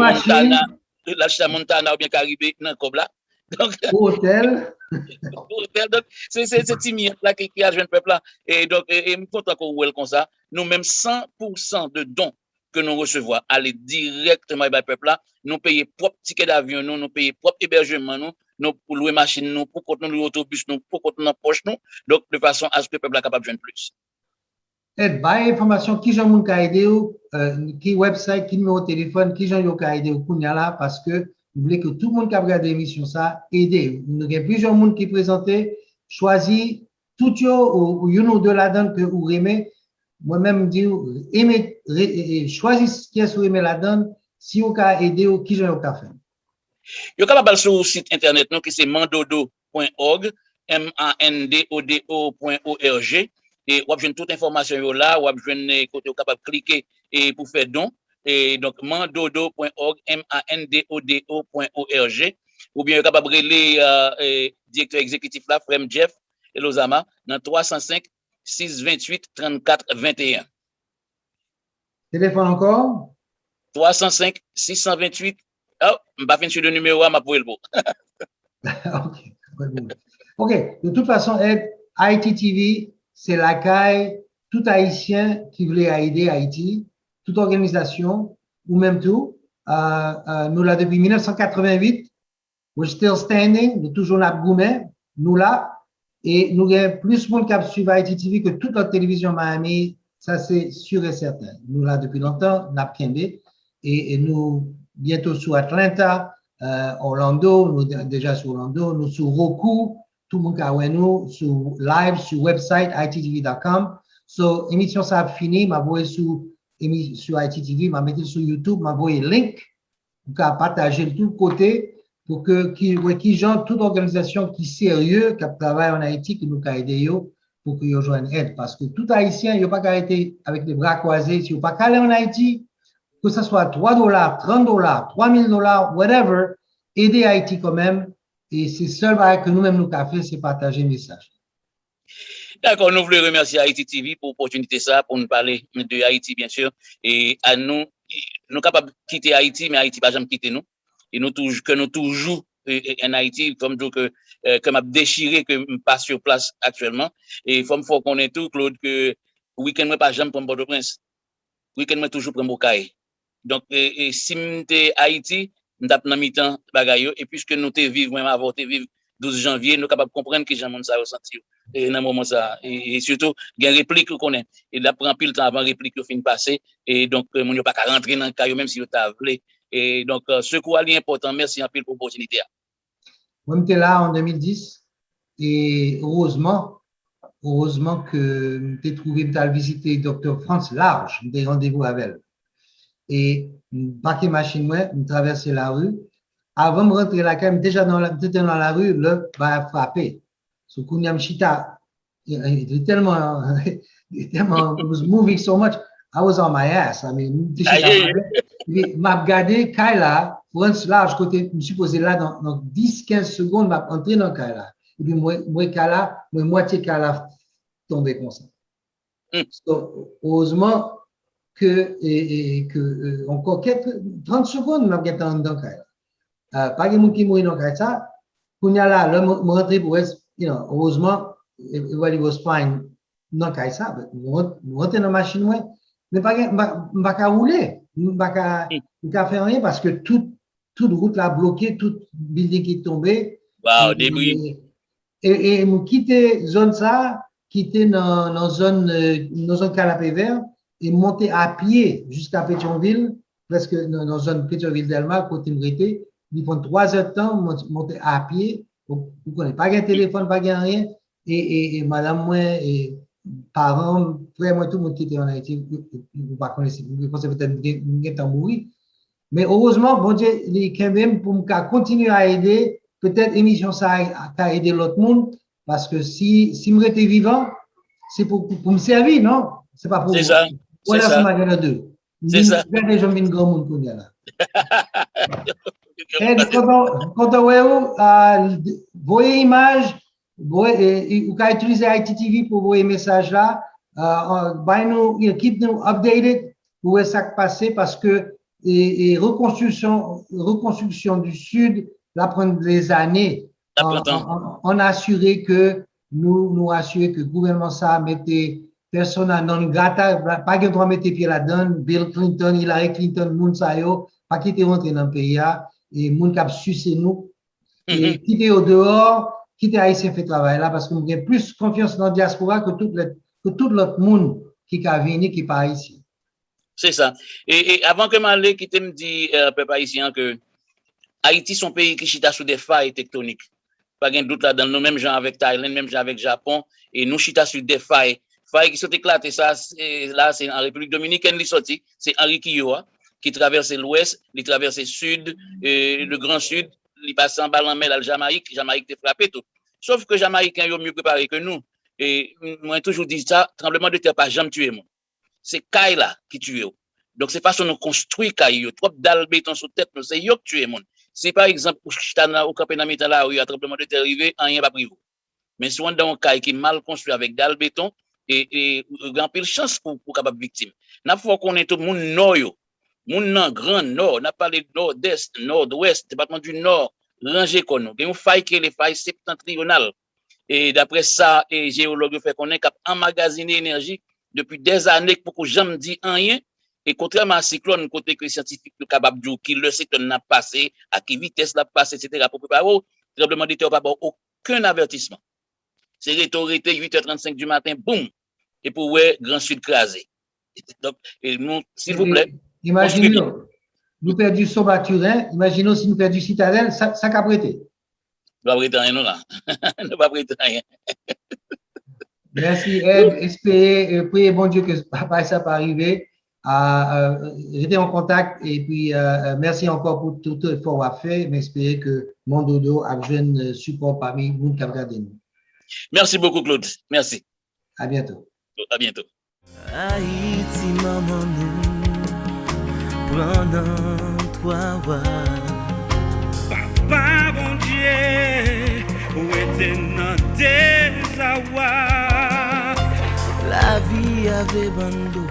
S8: Montana ou bien Caribé dans Kobla. Donc,
S2: hôtel.
S8: Donc, c'est timide là qui a joué le peuple là. Et donc, et me content qu'on voit comme ça. Nous, même 100% de dons que nous recevons, aller directement au peuple là. Nous payons propre ticket d'avion, nous payons propre hébergement, nous pour louer machine, nous pour qu'on louer autobus, nous pour qu'on louer poche, nous. Donc, de façon à ce que le peuple est capable de jouer plus.
S2: Et bah, information, qui j'en moun ka aidé ou, qui website, qui numéro de téléphone, qui j'en yo ka aidé ou kounya là, parce que vous voulez que tout le monde qui a regardé l'émission ça, aider. Nous avons plusieurs monde qui présenté, choisi tout yo ou une ou deux là-dedans que vous aimez. Moi-même, dis, aimez, choisissez qui est-ce que vous aimez là-dedans, si vous avez aidé ou qui j'en ka fait.
S8: Vous capable aller sur le site internet, qui c'est mandodo.org, mandodo.org. Et vous avez toute information là, vous avez capable de cliquer et pour faire don. Et donc, mandodo.org, mandodo.org, ou bien capable de relayer directeur exécutif là, Frem Jeff et Lozama, dans 305-628-34-21.
S2: Téléphone encore?
S8: 305-628. Oh, je ne vais pas finir sur le numéro, je vais
S2: OK. OK. De toute façon, Ed, ITTV, c'est la caille, tout Haïtien qui voulait aider Haïti, toute organisation, ou même tout. Nous là depuis 1988, we're still standing, nous toujours là gourmet, nous là, et nous avons plus de monde qui suivent ITTV que toute notre télévision Miami, ça c'est sûr et certain. Nous là depuis longtemps, nous avons et nous bientôt sur Atlanta, Orlando, nous déjà sur Orlando, nous sur Roku, tout le monde a nous sur live, sur website ittv.com. So, émission ça a fini, m'a voyé sur ITTV, m'a mis sur YouTube, m'a voyé link, pour partager de tous côtés, pour que qui genre toute organisation qui sérieux, qui travaille en Haïti, qui nous a aidé pour qu'ils rejoignent aide. Parce que tout Haïtien, il n'y a pas qu'à arrêter avec les bras croisés, si vous pas qu'à aller en Haïti, que ce soit $3, $30, $3,000, whatever, aider Haïti quand même. Et c'est seul que nous-mêmes nous avons fait, c'est partager le message.
S8: D'accord, nous voulons remercier Haïti TV pour l'opportunité ça, pour nous parler de Haïti, bien sûr. Et à nous, nous capables de quitter Haïti, mais Haïti pas jamais quitter nous. Et nous toujours en Haïti, comme m'a déchiré, que je passe sur place actuellement. Et il faut qu'on ait tout, Claude, que week-end, moi, pas jamais pour Port-au-Prince. Week-end, moi, toujours pour Bocaille. Donc, si m'étais Haïti, nous avons dans mi-temps bagaille. Et puisque nous te vivons, même avant te vivre 12 janvier, nous sommes capables de comprendre que j'ai mon ça ressenti. Et dans moment ça, et surtout, il y a une réplique qu'on connaît. Et là, prend pile temps avant réplique qui fin passer. Et donc, mon n'y a pas qu'à rentrer dans le cas, même si vous t'avez. Et donc, ce coup est important. Merci en pile pour l'opportunité.
S2: Moi, j'étais là en 2010. Et heureusement que j'ai trouvé de visiter Dr. France Large, des rendez-vous avec elle. Et je machine, je traversais la rue. Avant de rentrer la caille, déjà dans la rue, le va frapper. Ce Kunyam Chita, it was moving so much, I was on my ass. I mean, m'a regardé Kaila, France Large, côté, je me suis posé là dans 10-15 secondes, m'a entré dans Kaila. Et puis, moi, Kaila, moitié Kaila tombé comme ça. So, heureusement que encore 30 secondes, m'a regardé dans Kaila. Pas de monde qui mourit dans Kaila. Kunya là, là, je rentré pour heureusement, everybody was fine dans Kaila. Je rentré dans la machine, mais pas qu'à rouler. Pas qu'à faire rien parce que toute route là bloquée, toute building qui est tombée.
S8: Wow, débris.
S2: Et quitter zone ça, quitter dans zone canapé vert et monter à pied jusqu'à Pétionville, presque dans zone Pétionville-Delma, côté Mrété. Ils font 3 heures de temps, monter à pied. Vous connaissez pas de téléphone, pas de rien. Et madame, moi, et parents, frère, moi, tout le monde qui était en Haïti, vous ne connaissez pas, vous pensez peut-être que vous mourir. Mais heureusement, bon Dieu, quand même, pour me continuer à aider, peut-être émission ça a aidé l'autre monde, parce que si je étais vivant, c'est pour me servir, non? C'est pas pour.
S8: C'est ça.
S2: Voilà,
S8: c'est
S2: ça.
S8: C'est ça.
S2: Les gens viennent grand monde qu'on y a là. Et quand on voyez image, vous pouvez utiliser ITTV pour voir les messages là. Keep nous updated pour voir ça qui passe parce que reconstruction du Sud va prendre des années. On a assuré que nous assurer que le gouvernement ça mettait personne non grata, pas de droit mettre pied là-dedans. Bill Clinton, Hillary Clinton, Mounsayo, pas qui était rentré dans le pays et moun cap sucer nous et qui était au dehors, qui était haïtien fait travail là parce qu'on a plus confiance dans la diaspora que tout l'autre monde qui a venu qui pas haïtien.
S8: C'est ça. Et avant que m'aller qui me dit peuple haïtien que Haïti son pays qui chita sous des failles tectoniques. Pas de doute là-dedans, nous même gens avec Thaïlande, même gens avec Japon et nous chita sur des failles qui sont éclatées ça là c'est en République dominicaine li sorti, c'est Henri Quilloa qui traverse l'ouest, il traverse le sud, le grand sud, il passe en bas en mer à la Jamaïque te frappé tout. Sauf que Jamaïcains sont mieux préparés que nous. Et moi toujours dit ça, tremblement de terre pas jamais tué moi. C'est Kaila qui tue. Donc c'est façon nous construit Kaila, trop dalle béton sur tête, c'est yo qui tue monde. Si par exemple au campé dans mitan là où il y a tremblement de terre arrivé, rien pas pris. Mais si on dans un Kaila qui est mal construit avec dalle béton et grand pile chance pour capable victime. N'a faut qu'on est tout le monde nord yo. Moun nan grand nord, n'a parlé nord-est, nord-ouest, département du nord, ranger qu'on nous. Il y a une faille qui est les failles septentrionales. Et d'après ça, et géologue fait qu'on est capable d'emmagasiner l'énergie depuis des années pour que jamais dit rien. Et contrairement à cyclone, côté que les scientifiques sont capables de dire qui le cyclone n'a passé, à quelle vitesse l'a passé, etc. pour préparer au tremblement de terre, pas aucun avertissement. C'est rétorité 8h35 du matin, boum, et pour ouais, Grand Sud crasé. Donc, et nous, s'il vous plaît.
S2: Imaginons, nous perdons Saumaturin, imaginons si nous perdons Citadelle, ça qu'a prêté.
S8: Nous ne prêtons rien, nous là. Nous ne prêtons rien.
S2: Merci, Ed. Espérez, priez bon Dieu que ça pas arriver. Restez en contact et puis merci encore pour tout l'effort à faire. Mais espérez que mon dodo a besoin support parmi nous qui regardez nous.
S8: Merci beaucoup, Claude. Merci.
S2: À bientôt.
S8: À bientôt.
S1: Haïti, maman, nous prenons toi,
S4: Papa, bon Dieu, où était notre désarroi?
S1: la vie avait bandou,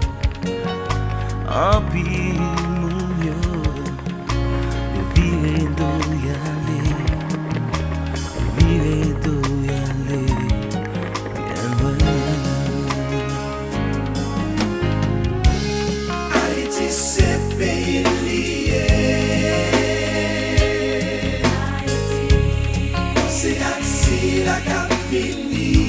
S1: en pile mon yo, de vivre d'où y aller, vivre d'où y aller, bien loin. Haïti, c'est pays lié. C'est ainsi la cap fini.